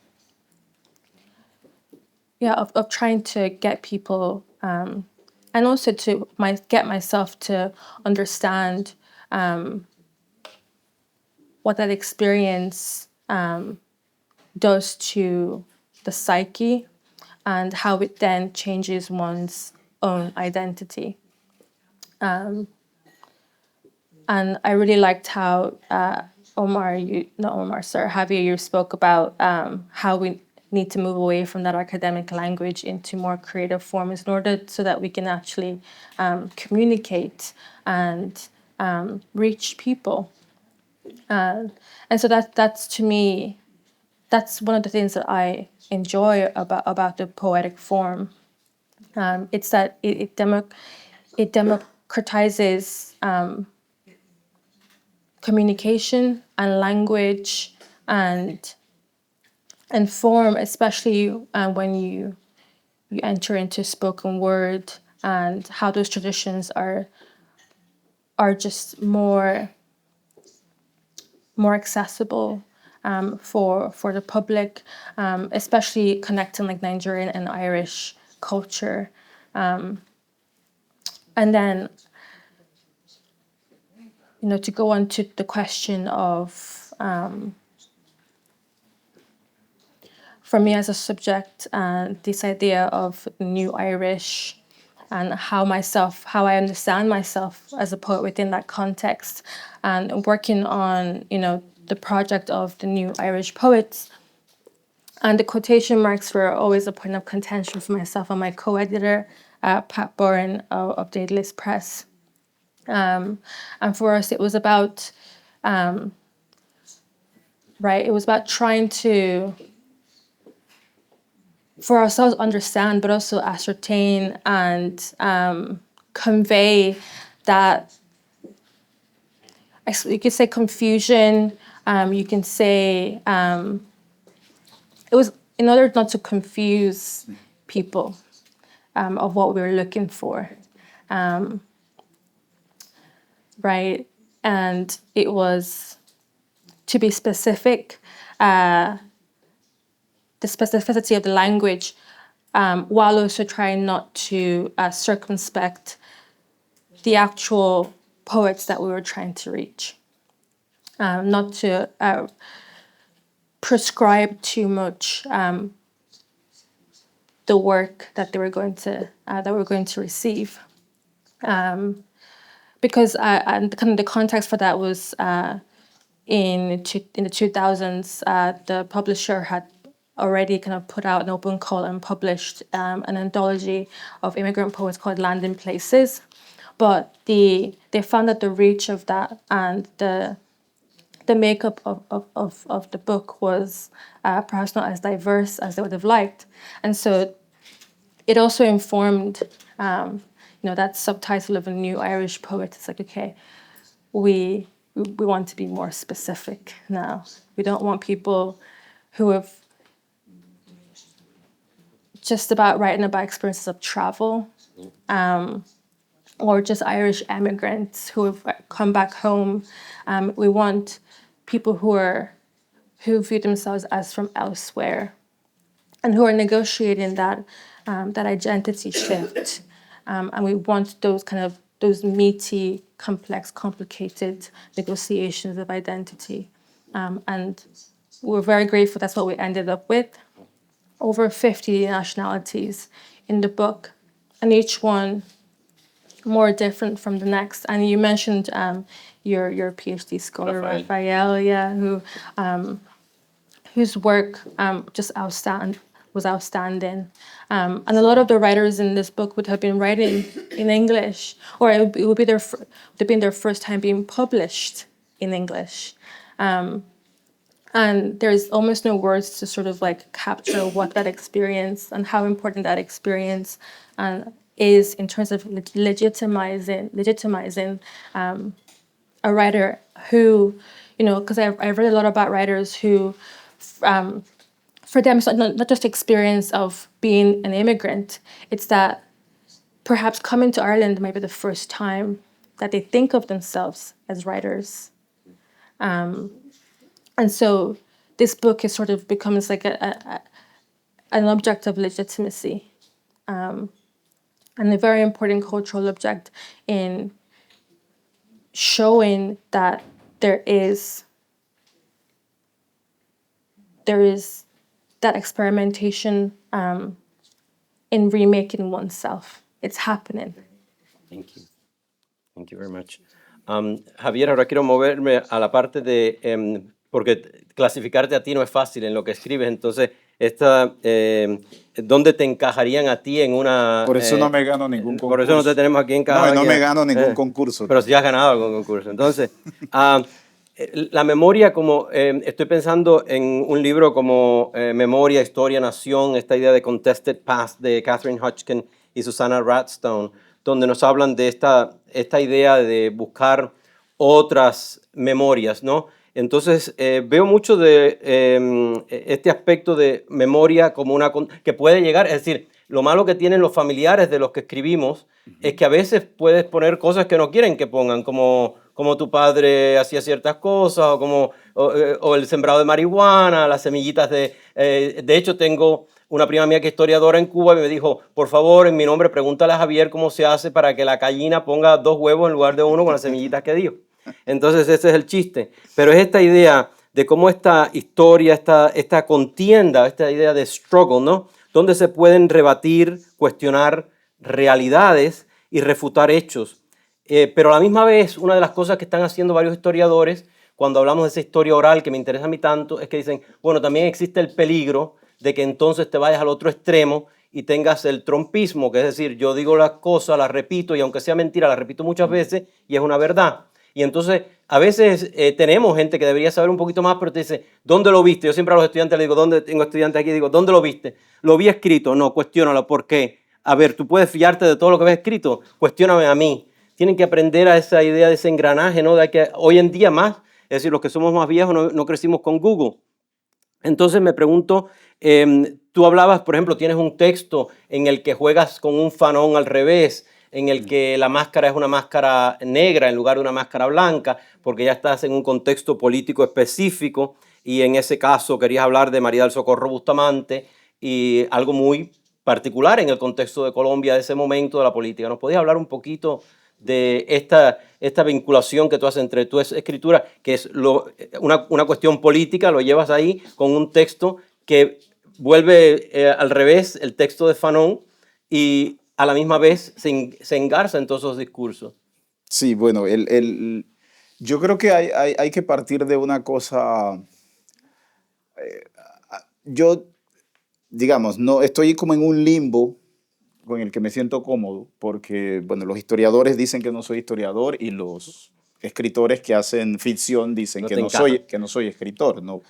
get people, and also to get myself to understand what that experience does to the psyche, and how it then changes one's own identity. And I really liked how Javier, you spoke about how we need to move away from that academic language into more creative forms in order so that we can actually communicate and reach people. And so that's, to me, that's one of the things that I enjoy about the poetic form. It's that it democratizes communication and language and form, especially when you enter into spoken word, and how those traditions are just more accessible for the public, especially connecting like Nigerian and Irish culture. And then, to go on to the question of, for me as a subject, this idea of New Irish, and how I understand myself as a poet within that context, and working on, the project of the New Irish Poets. And the quotation marks were always a point of contention for myself and my co-editor, Pat Boren of Daedalus Press. And for us, it was about, it was about trying to, for ourselves, understand, but also ascertain and convey that, you could say confusion, you can say, it was in order not to confuse people of what we were looking for. And it was to be specific, the specificity of the language, while also trying not to circumspect the actual poets that we were trying to reach. Not to prescribe too much the work that we were going to receive. Because and kind of the context for that was in the 2000s, the publisher had already kind of put out an open call and published an anthology of immigrant poets called Landing Places. But they found that the reach of that and the makeup of the book was perhaps not as diverse as they would have liked. And so it also informed that subtitle of a New Irish Poet. It's like, okay, we want to be more specific now. We don't want people who have just about writing about experiences of travel, or just Irish immigrants who have come back home. We want people who view themselves as from elsewhere, and who are negotiating that identity shift. And we want those meaty, complex, complicated negotiations of identity. And we're very grateful that's what we ended up with. Over 50 nationalities in the book, and each one more different from the next. And you mentioned your PhD scholar, Raphael, whose work was outstanding. And a lot of the writers in this book would have been writing in English, or it would be their first time being published in English. And there's almost no words to sort of like capture what that experience and how important that experience is in terms of legitimizing a writer who, because I've read a lot about writers who for them, it's not just the experience of being an immigrant. It's that perhaps coming to Ireland might be the first time that they think of themselves as writers. And so this book is sort of becomes like an object of legitimacy, and a very important cultural object in showing that there is that experimentation in remaking oneself. It's happening. Thank you. Thank you very much. Javier, ahora quiero moverme a la parte de, porque clasificarte a ti no es fácil en lo que escribes, entonces, ¿dónde te encajarían a ti en una... Por eso no me gano ningún concurso. Por eso no te tenemos aquí encajado. No, no me gano ningún concurso. Pero sí has ganado algún concurso. Entonces, la memoria, como estoy pensando en un libro como Memoria, Historia, Nación, esta idea de Contested Past de Catherine Hodgkin y Susanna Ratstone, donde nos hablan de esta idea de buscar otras memorias, ¿no? Entonces, veo mucho de este aspecto de memoria como que puede llegar, es decir, lo malo que tienen los familiares de los que escribimos es que a veces puedes poner cosas que no quieren que pongan, como tu padre hacía ciertas cosas, o el sembrado de marihuana, las semillitas de hecho, tengo una prima mía que es historiadora en Cuba y me dijo, por favor, en mi nombre, pregúntale a Javier cómo se hace para que la gallina ponga 2 huevos en lugar de 1 con las semillitas que dio. Entonces ese es el chiste. Pero es esta idea de cómo esta historia, esta contienda, esta idea de struggle, ¿no? Donde se pueden rebatir, cuestionar realidades y refutar hechos. Pero a la misma vez, una de las cosas que están haciendo varios historiadores, cuando hablamos de esa historia oral que me interesa a mí tanto, es que dicen, bueno, también existe el peligro de que entonces te vayas al otro extremo y tengas el trompismo, que es decir, yo digo las cosas, las repito, y aunque sea mentira, las repito muchas veces, y es una verdad. Y entonces, a veces tenemos gente que debería saber un poquito más, pero te dice, ¿dónde lo viste? Yo siempre a los estudiantes les digo, tengo estudiantes aquí, digo, ¿dónde lo viste? Lo vi escrito. No, cuestiónalo. ¿Por qué? A ver, tú puedes fiarte de todo lo que ves escrito. Cuestióname a mí. Tienen que aprender a esa idea de ese engranaje, ¿no? De que hoy en día más, es decir, los que somos más viejos no crecimos con Google. Entonces me pregunto, tú hablabas, por ejemplo, tienes un texto en el que juegas con un fanón al revés, en el que la máscara es una máscara negra en lugar de una máscara blanca, porque ya estás en un contexto político específico, y en ese caso querías hablar de María del Socorro Bustamante y algo muy particular en el contexto de Colombia de ese momento de la política. ¿Nos podías hablar un poquito de esta vinculación que tú haces entre tu escritura, que es una cuestión política, lo llevas ahí con un texto que vuelve al revés el texto de Fanon y a la misma vez se engarza en todos esos discursos? Sí, bueno, yo creo que hay que partir de una cosa. Yo, digamos, no estoy como en un limbo con el que me siento cómodo, porque, bueno, los historiadores dicen que no soy historiador y los escritores que hacen ficción dicen que no soy escritor. No,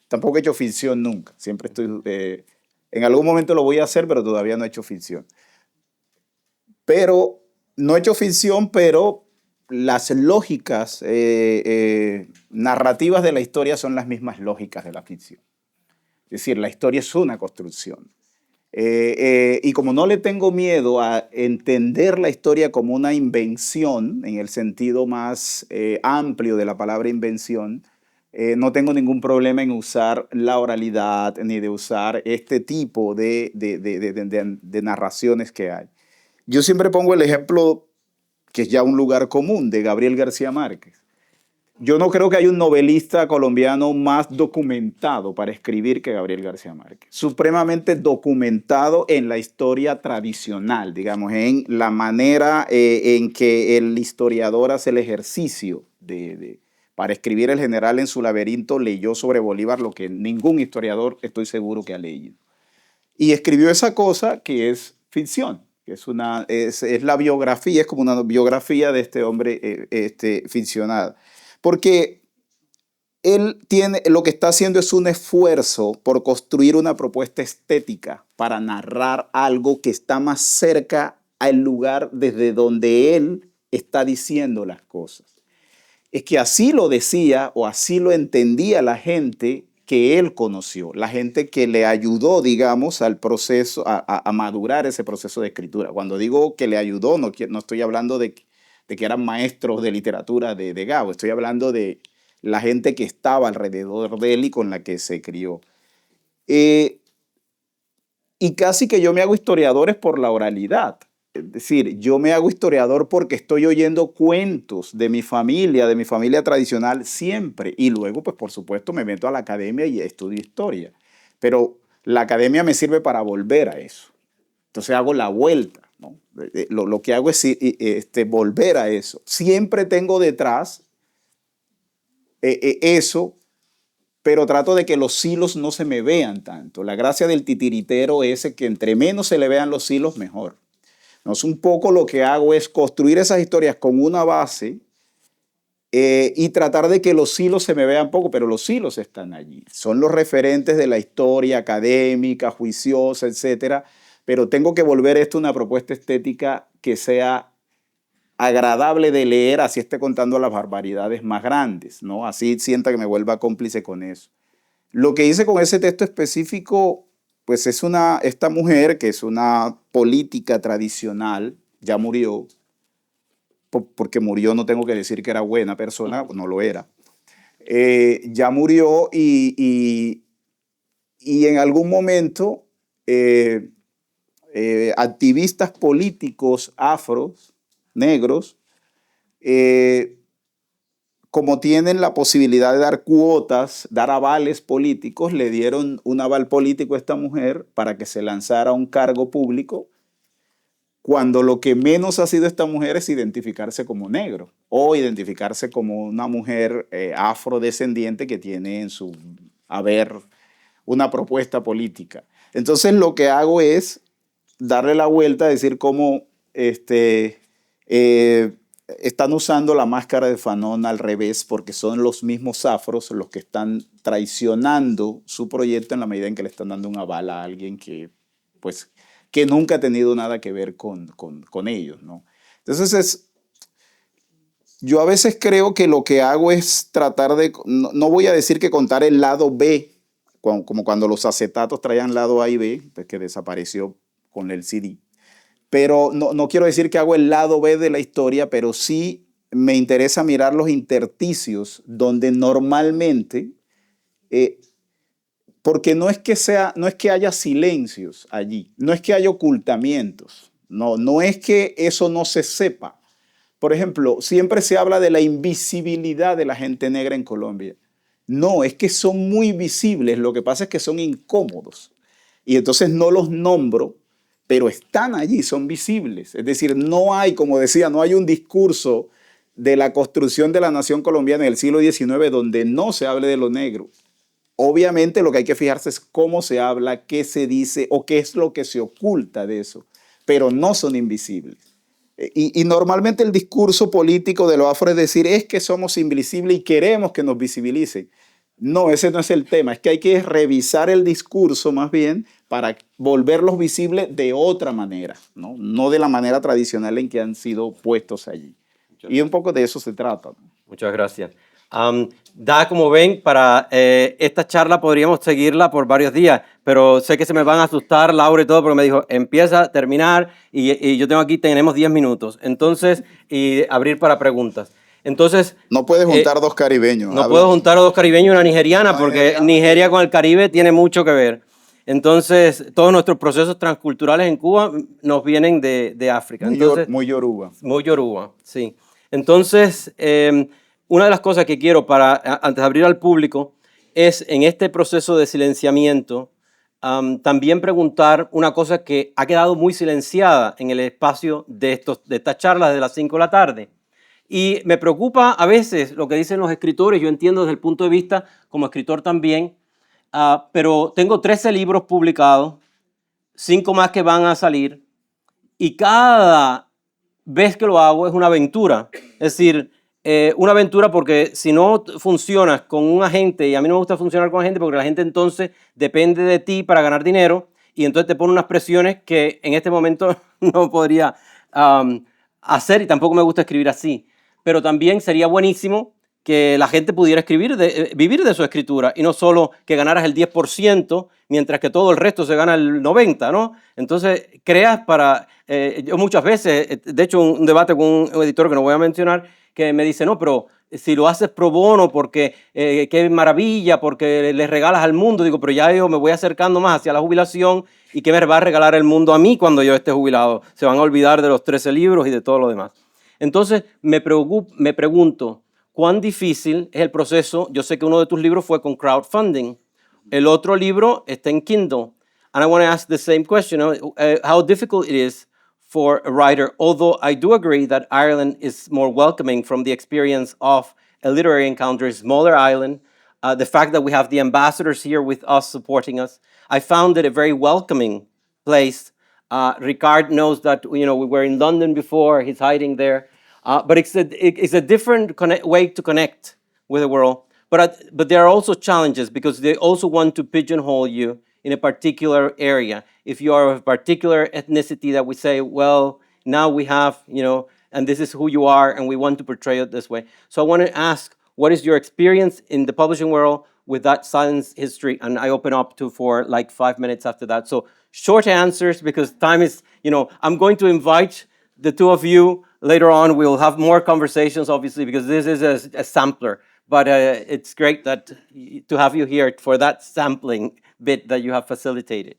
tampoco he hecho ficción nunca. Siempre estoy... en algún momento lo voy a hacer, pero todavía no he hecho ficción. Pero no he hecho ficción, pero las lógicas narrativas de la historia son las mismas lógicas de la ficción. Es decir, la historia es una construcción. Y como no le tengo miedo a entender la historia como una invención, en el sentido más amplio de la palabra invención, no tengo ningún problema en usar la oralidad ni de usar este tipo de narraciones que hay. Yo siempre pongo el ejemplo, que es ya un lugar común, de Gabriel García Márquez. Yo no creo que haya un novelista colombiano más documentado para escribir que Gabriel García Márquez. Supremamente documentado en la historia tradicional, digamos, en la manera en que el historiador hace el ejercicio para escribir. El general en su laberinto leyó sobre Bolívar lo que ningún historiador estoy seguro que ha leído. Y escribió esa cosa que es ficción, que es la biografía, es como una biografía de este hombre ficcionada. Porque él lo que está haciendo es un esfuerzo por construir una propuesta estética para narrar algo que está más cerca al lugar desde donde él está diciendo las cosas. Es que así lo decía o así lo entendía la gente que él conoció, la gente que le ayudó, digamos, al proceso, a madurar ese proceso de escritura. Cuando digo que le ayudó, no estoy hablando de que eran maestros de literatura de Gabo, estoy hablando de la gente que estaba alrededor de él y con la que se crió. Y casi que yo me hago historiador es por la oralidad. Es decir, yo me hago historiador porque estoy oyendo cuentos de mi familia tradicional siempre. Y luego, pues por supuesto, me meto a la academia y estudio historia. Pero la academia me sirve para volver a eso. Entonces hago la vuelta, ¿no? Lo que hago es volver a eso. Siempre tengo detrás eso, pero trato de que los hilos no se me vean tanto. La gracia del titiritero es que entre menos se le vean los hilos, mejor. Entonces, un poco lo que hago es construir esas historias con una base y tratar de que los hilos se me vean poco, pero los hilos están allí. Son los referentes de la historia académica, juiciosa, etcétera, pero tengo que volver esto una propuesta estética que sea agradable de leer, así esté contando las barbaridades más grandes, ¿no? Así sienta que me vuelva cómplice con eso. Lo que hice con ese texto específico, pues es esta mujer que es una política tradicional, ya murió, porque murió no tengo que decir que era buena persona, no lo era. Ya murió y en algún momento activistas políticos afros, negros, como tienen la posibilidad de dar cuotas, dar avales políticos, le dieron un aval político a esta mujer para que se lanzara a un cargo público, cuando lo que menos ha sido esta mujer es identificarse como negro o identificarse como una mujer afrodescendiente que tiene en su haber una propuesta política. Entonces lo que hago es darle la vuelta, decir cómo están usando la máscara de Fanon al revés, porque son los mismos afros los que están traicionando su proyecto en la medida en que le están dando un aval a alguien que nunca ha tenido nada que ver con ellos, ¿no? Entonces, yo a veces creo que lo que hago es tratar de, no voy a decir que contar el lado B, como cuando los acetatos traían lado A y B, pues que desapareció con el CD. Pero no quiero decir que hago el lado B de la historia, pero sí me interesa mirar los intersticios donde normalmente, porque no es que haya silencios allí, no es que haya ocultamientos, no es que eso no se sepa. Por ejemplo, siempre se habla de la invisibilidad de la gente negra en Colombia. No, es que son muy visibles, lo que pasa es que son incómodos. Y entonces no los nombro, pero están allí, son visibles. Es decir, no hay, como decía, no hay un discurso de la construcción de la nación colombiana en el siglo XIX donde no se hable de lo negro. Obviamente lo que hay que fijarse es cómo se habla, qué se dice o qué es lo que se oculta de eso, pero no son invisibles. Y normalmente el discurso político de los afro es decir, es que somos invisibles y queremos que nos visibilicen. No, ese no es el tema, es que hay que revisar el discurso más bien para volverlos visibles de otra manera, no de la manera tradicional en que han sido puestos allí. Y un poco de eso se trata, ¿no? Muchas gracias. Como ven, para esta charla podríamos seguirla por varios días, pero sé que se me van a asustar Laura y todo, porque me dijo, empieza, terminar, y yo tenemos 10 minutos, entonces, y abrir para preguntas. Entonces, no puedes juntar dos caribeños. No puedo juntar a dos caribeños y una nigeriana, porque Nigeria con el Caribe tiene mucho que ver. Entonces, todos nuestros procesos transculturales en Cuba nos vienen de África. Entonces, muy yoruba. Muy yoruba, sí. Entonces, una de las cosas que quiero antes de abrir al público es en este proceso de silenciamiento también preguntar una cosa que ha quedado muy silenciada en el espacio de estas charlas de las 5 de la tarde. Y me preocupa a veces lo que dicen los escritores, yo entiendo desde el punto de vista como escritor también, pero tengo 13 libros publicados, 5 más que van a salir, y cada vez que lo hago es una aventura. Es decir, una aventura porque si no funcionas con un agente, y a mí no me gusta funcionar con agente porque la gente entonces depende de ti para ganar dinero, y entonces te pone unas presiones que en este momento no podría hacer, y tampoco me gusta escribir así. Pero también sería buenísimo que la gente pudiera vivir de su escritura y no solo que ganaras el 10%, mientras que todo el resto se gana el 90%, ¿no? Entonces, creas para... yo muchas veces, de hecho, un debate con un editor que no voy a mencionar, que me dice, no, pero si lo haces pro bono, porque qué maravilla, porque le regalas al mundo, digo, pero ya yo me voy acercando más hacia la jubilación y qué me va a regalar el mundo a mí cuando yo esté jubilado. Se van a olvidar de los 13 libros y de todo lo demás. Entonces, me pregunto, ¿cuán difícil es el proceso? Yo sé que uno de tus libros fue con crowdfunding. El otro libro está en Kindle. And I want to ask the same question, how difficult it is for a writer, although I do agree that Ireland is more welcoming from the experience of a literary encounter, smaller island, the fact that we have the ambassadors here with us supporting us. I found it a very welcoming place. Ricard knows that we were in London before, he's hiding there. But it's a different way to connect with the world. But there are also challenges because they also want to pigeonhole you in a particular area. If you are of a particular ethnicity that we say, well, now we have, and this is who you are, and we want to portray it this way. So I want to ask, what is your experience in the publishing world with that silence history? And I open up for like 5 minutes after that. So short answers because time is, I'm going to invite the two of you later on. We'll have more conversations, obviously, because this is a sampler. But it's great to have you here for that sampling bit that you have facilitated.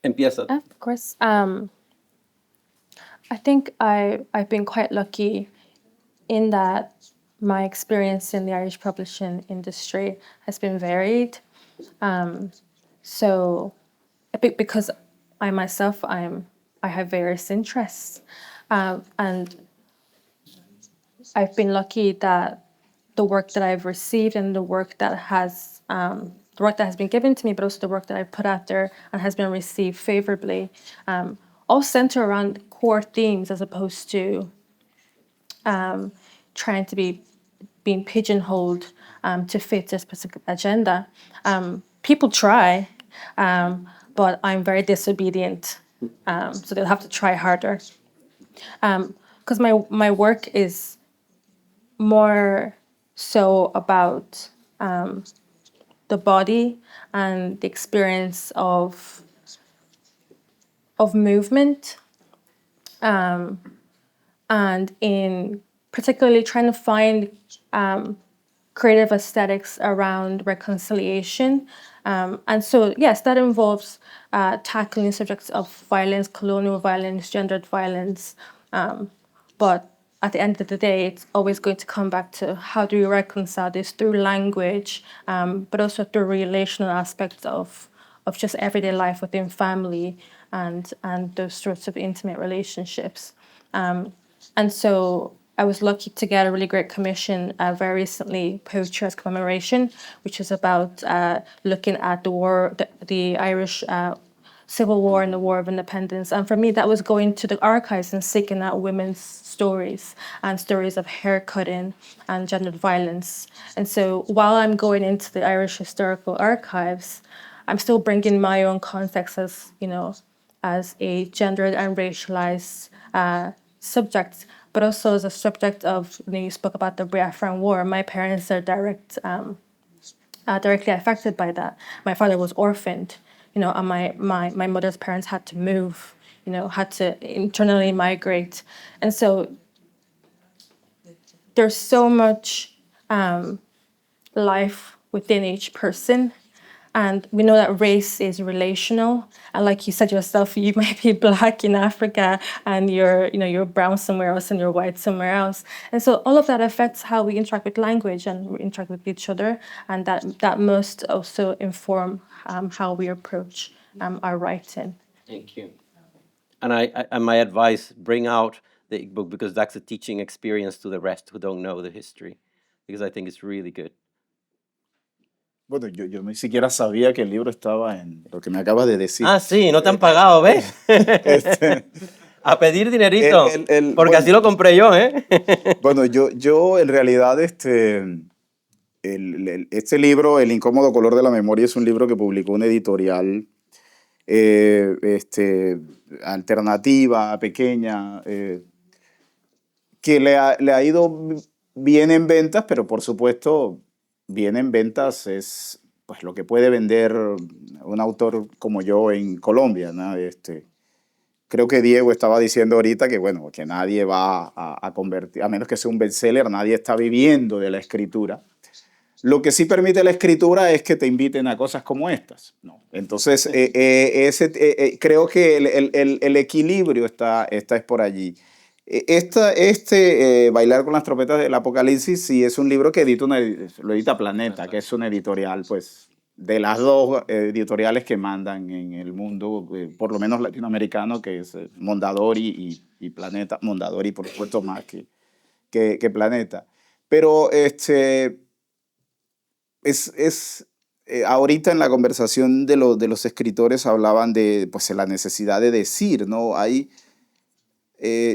Empieza. Of course. I think I've been quite lucky in that my experience in the Irish publishing industry has been varied. So, because I myself, I have various interests, and I've been lucky that the work that I've received and the work that has been given to me, but also the work that I've put out there and has been received favorably, all center around core themes as opposed to trying to being pigeonholed to fit a specific agenda. People try, but I'm very disobedient, so they'll have to try harder. Because my work is more so about the body and the experience of movement, and in particularly trying to find creative aesthetics around reconciliation. And so, yes, that involves tackling subjects of violence, colonial violence, gendered violence. But at the end of the day, it's always going to come back to how do we reconcile this through language, but also through relational aspects of just everyday life within family and those sorts of intimate relationships. And so I was lucky to get a really great commission very recently, Poetry as Commemoration, which is about looking at the war, the Irish Civil War and the War of Independence. And for me, that was going to the archives and seeking out women's stories and stories of hair cutting and gendered violence. And so while I'm going into the Irish Historical Archives, I'm still bringing my own context as, as a gendered and racialized subject, but also as a subject of, you spoke about the Biafran War. My parents are directly affected by that. My father was orphaned, and my mother's parents had to move, had to internally migrate. And so there's so much life within each person. And we know that race is relational. And like you said yourself, you might be Black in Africa and you're brown somewhere else and you're white somewhere else. And so all of that affects how we interact with language and we interact with each other. And that must also inform how we approach our writing. Thank you. And my advice, bring out the book because that's a teaching experience to the rest who don't know the history, because I think it's really good. Bueno, yo ni siquiera sabía que el libro estaba en lo que me acabas de decir. Ah, sí, no te han pagado, ¿ves? A pedir dinerito, porque bueno, así lo compré yo, ¿eh? Bueno, yo en realidad este libro, El incómodo color de la memoria, es un libro que publicó una editorial alternativa, pequeña, que le ha ido bien en ventas, pero por supuesto, bien en ventas es pues, lo que puede vender un autor como yo en Colombia, ¿no? Creo que Diego estaba diciendo ahorita que, bueno, que nadie va a convertir, a menos que sea un bestseller, nadie está viviendo de la escritura. Lo que sí permite la escritura es que te inviten a cosas como estas, ¿no? Entonces, creo que el equilibrio es por allí. Bailar con las trompetas del Apocalipsis sí es un libro que lo edita Planeta, que es una editorial, pues, de las dos editoriales que mandan en el mundo, por lo menos latinoamericano, que es Mondadori y Planeta. Mondadori, por supuesto, más que Planeta. Pero ahorita en la conversación de los escritores hablaban de pues, la necesidad de decir, ¿no?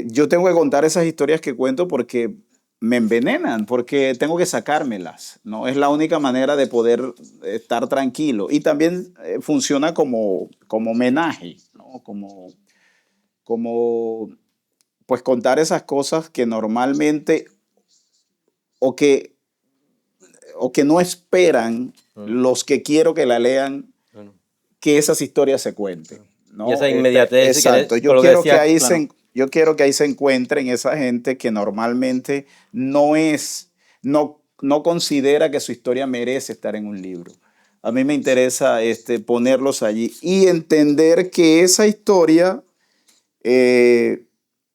Yo tengo que contar esas historias que cuento porque me envenenan, porque tengo que sacármelas, ¿no? Es la única manera de poder estar tranquilo. Y también funciona como homenaje, ¿no? Pues contar esas cosas que normalmente o que no esperan los que quiero que la lean, que esas historias se cuenten, ¿no? Y esa inmediatez. Exacto. Yo quiero que ahí se encuentren esa gente que normalmente no considera que su historia merece estar en un libro. A mí me interesa ponerlos allí y entender que esa historia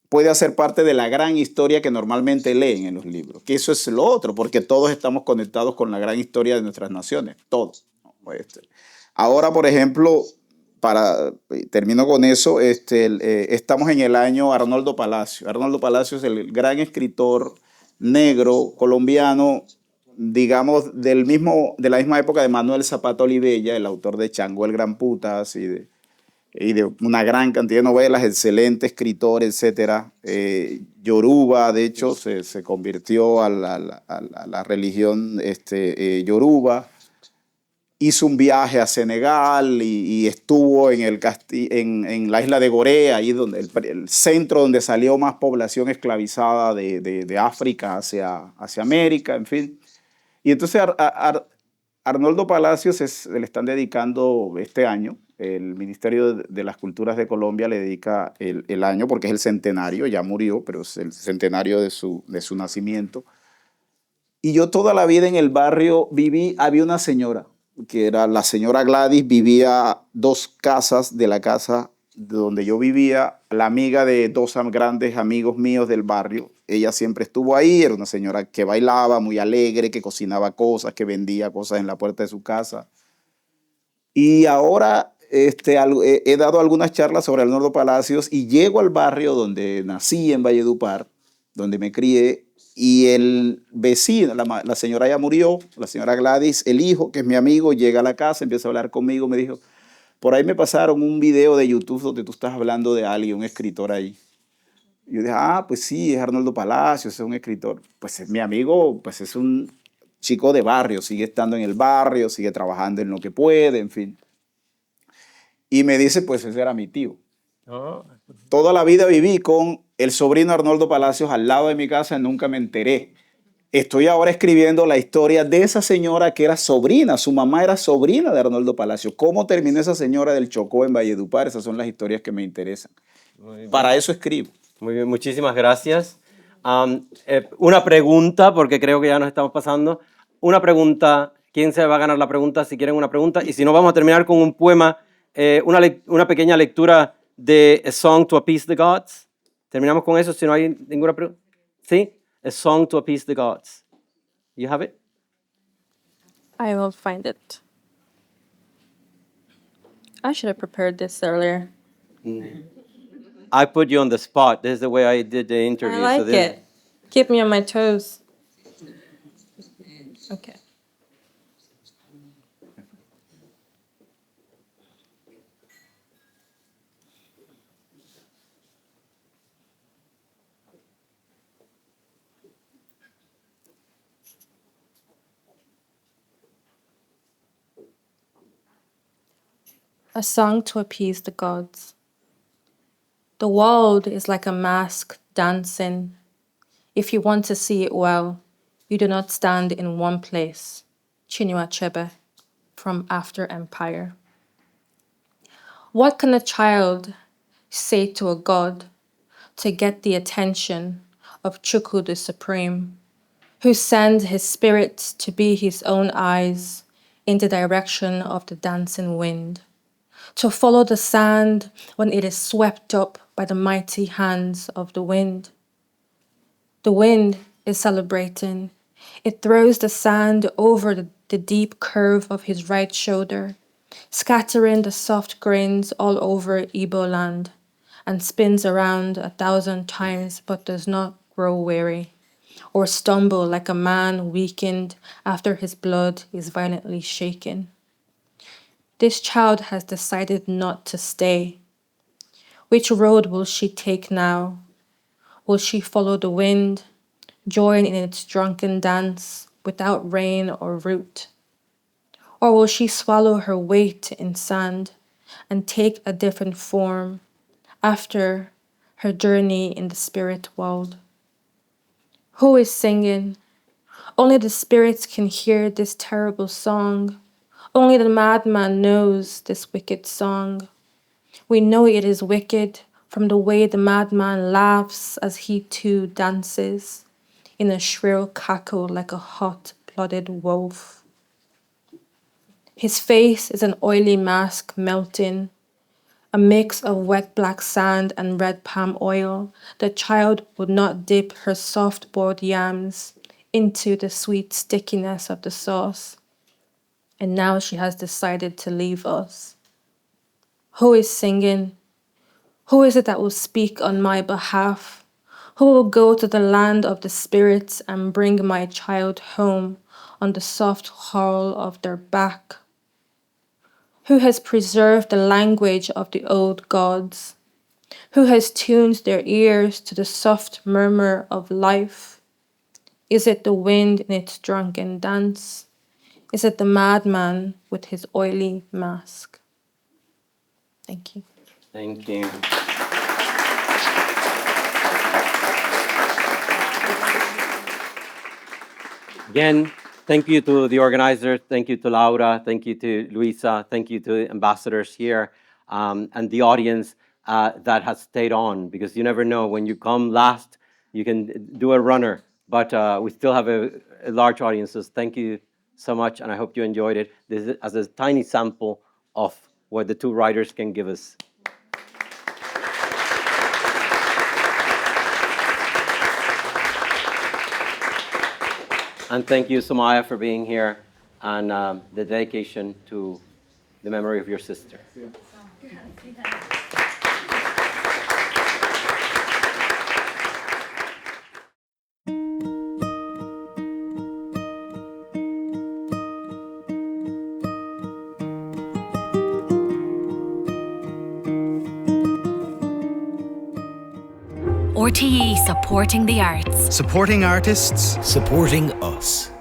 puede hacer parte de la gran historia que normalmente leen en los libros. Que eso es lo otro, porque todos estamos conectados con la gran historia de nuestras naciones, todos. Ahora, por ejemplo, termino con eso, estamos en el año Arnoldo Palacio. Arnoldo Palacio es el gran escritor negro colombiano, digamos, de la misma época de Manuel Zapata Olivella, el autor de Changó el Gran Putas y de una gran cantidad de novelas, excelente escritor, etc. Yoruba, de hecho, se convirtió a la religión Yoruba. Hizo un viaje a Senegal y estuvo en la isla de Gorea, ahí donde el centro donde salió más población esclavizada de África hacia América, en fin. Y entonces Arnoldo Palacios le están dedicando este año, el Ministerio de las Culturas de Colombia le dedica el año porque es el centenario, ya murió, pero es el centenario de su nacimiento. Y yo toda la vida en el barrio había una señora, que era la señora Gladys, vivía 2 casas de la casa donde yo vivía, la amiga de 2 grandes amigos míos del barrio. Ella siempre estuvo ahí, era una señora que bailaba, muy alegre, que cocinaba cosas, que vendía cosas en la puerta de su casa. Y ahora he dado algunas charlas sobre Arnoldo Palacios y llego al barrio donde nací, en Valledupar, donde me crié, y el vecino, la señora ya murió, la señora Gladys, el hijo, que es mi amigo, llega a la casa, empieza a hablar conmigo, me dijo, por ahí me pasaron un video de YouTube donde tú estás hablando de alguien, un escritor ahí. Y yo dije, pues sí, es Arnoldo Palacios, es un escritor. Pues es mi amigo, pues es un chico de barrio, sigue estando en el barrio, sigue trabajando en lo que puede, en fin. Y me dice, pues ese era mi tío. Toda la vida viví con el sobrino Arnoldo Palacios al lado de mi casa y nunca me enteré. Estoy ahora escribiendo la historia de esa señora que era sobrina, su mamá era sobrina de Arnoldo Palacios. ¿Cómo terminó esa señora del Chocó en Valledupar? Esas son las historias que me interesan. Para eso escribo. Muy bien, muchísimas gracias. Una pregunta, porque creo que ya nos estamos pasando. Una pregunta, ¿quién se va a ganar la pregunta? Si quieren una pregunta. Y si no, vamos a terminar con un poema, una pequeña lectura de A Song to Appease the Gods. Terminamos con eso, si no hay ninguna pregunta. ¿Sí? A Song to Appease the Gods. You have it? I will find it. I should have prepared this earlier. I put you on the spot. This is the way I did the interview. I like it. Keep me on my toes. Okay. A song to appease the gods. The world is like a mask dancing. If you want to see it well, you do not stand in one place. Chinua Achebe, from After Empire. What can a child say to a god to get the attention of Chukwu the Supreme, who sends his spirit to be his own eyes in the direction of the dancing wind, to follow the sand when it is swept up by the mighty hands of the wind? The wind is celebrating. It throws the sand over the deep curve of his right shoulder, scattering the soft grains all over Igbo land, and spins around 1,000 times but does not grow weary, or stumble like a man weakened after his blood is violently shaken. This child has decided not to stay. Which road will she take now? Will she follow the wind, join in its drunken dance without rein or root? Or will she swallow her weight in sand and take a different form after her journey in the spirit world? Who is singing? Only the spirits can hear this terrible song. Only the madman knows this wicked song. We know it is wicked from the way the madman laughs as he too dances in a shrill cackle like a hot-blooded wolf. His face is an oily mask melting, a mix of wet black sand and red palm oil. The child would not dip her soft-boiled yams into the sweet stickiness of the sauce. And now she has decided to leave us. Who is singing? Who is it that will speak on my behalf? Who will go to the land of the spirits and bring my child home on the soft haul of their back? Who has preserved the language of the old gods? Who has tuned their ears to the soft murmur of life? Is it the wind in its drunken dance? Is it the madman with his oily mask? Thank you. Thank you. Again, thank you to the organizers, thank you to Laura, thank you to Luisa, thank you to the ambassadors here, and the audience that has stayed on, because you never know, when you come last, you can do a runner, but we still have a large audience, so thank you so much, and I hope you enjoyed it. This is as a tiny sample of what the two writers can give us. And thank you, Somaya, for being here, and the dedication to the memory of your sister. RTE supporting the arts. Supporting artists. Supporting us.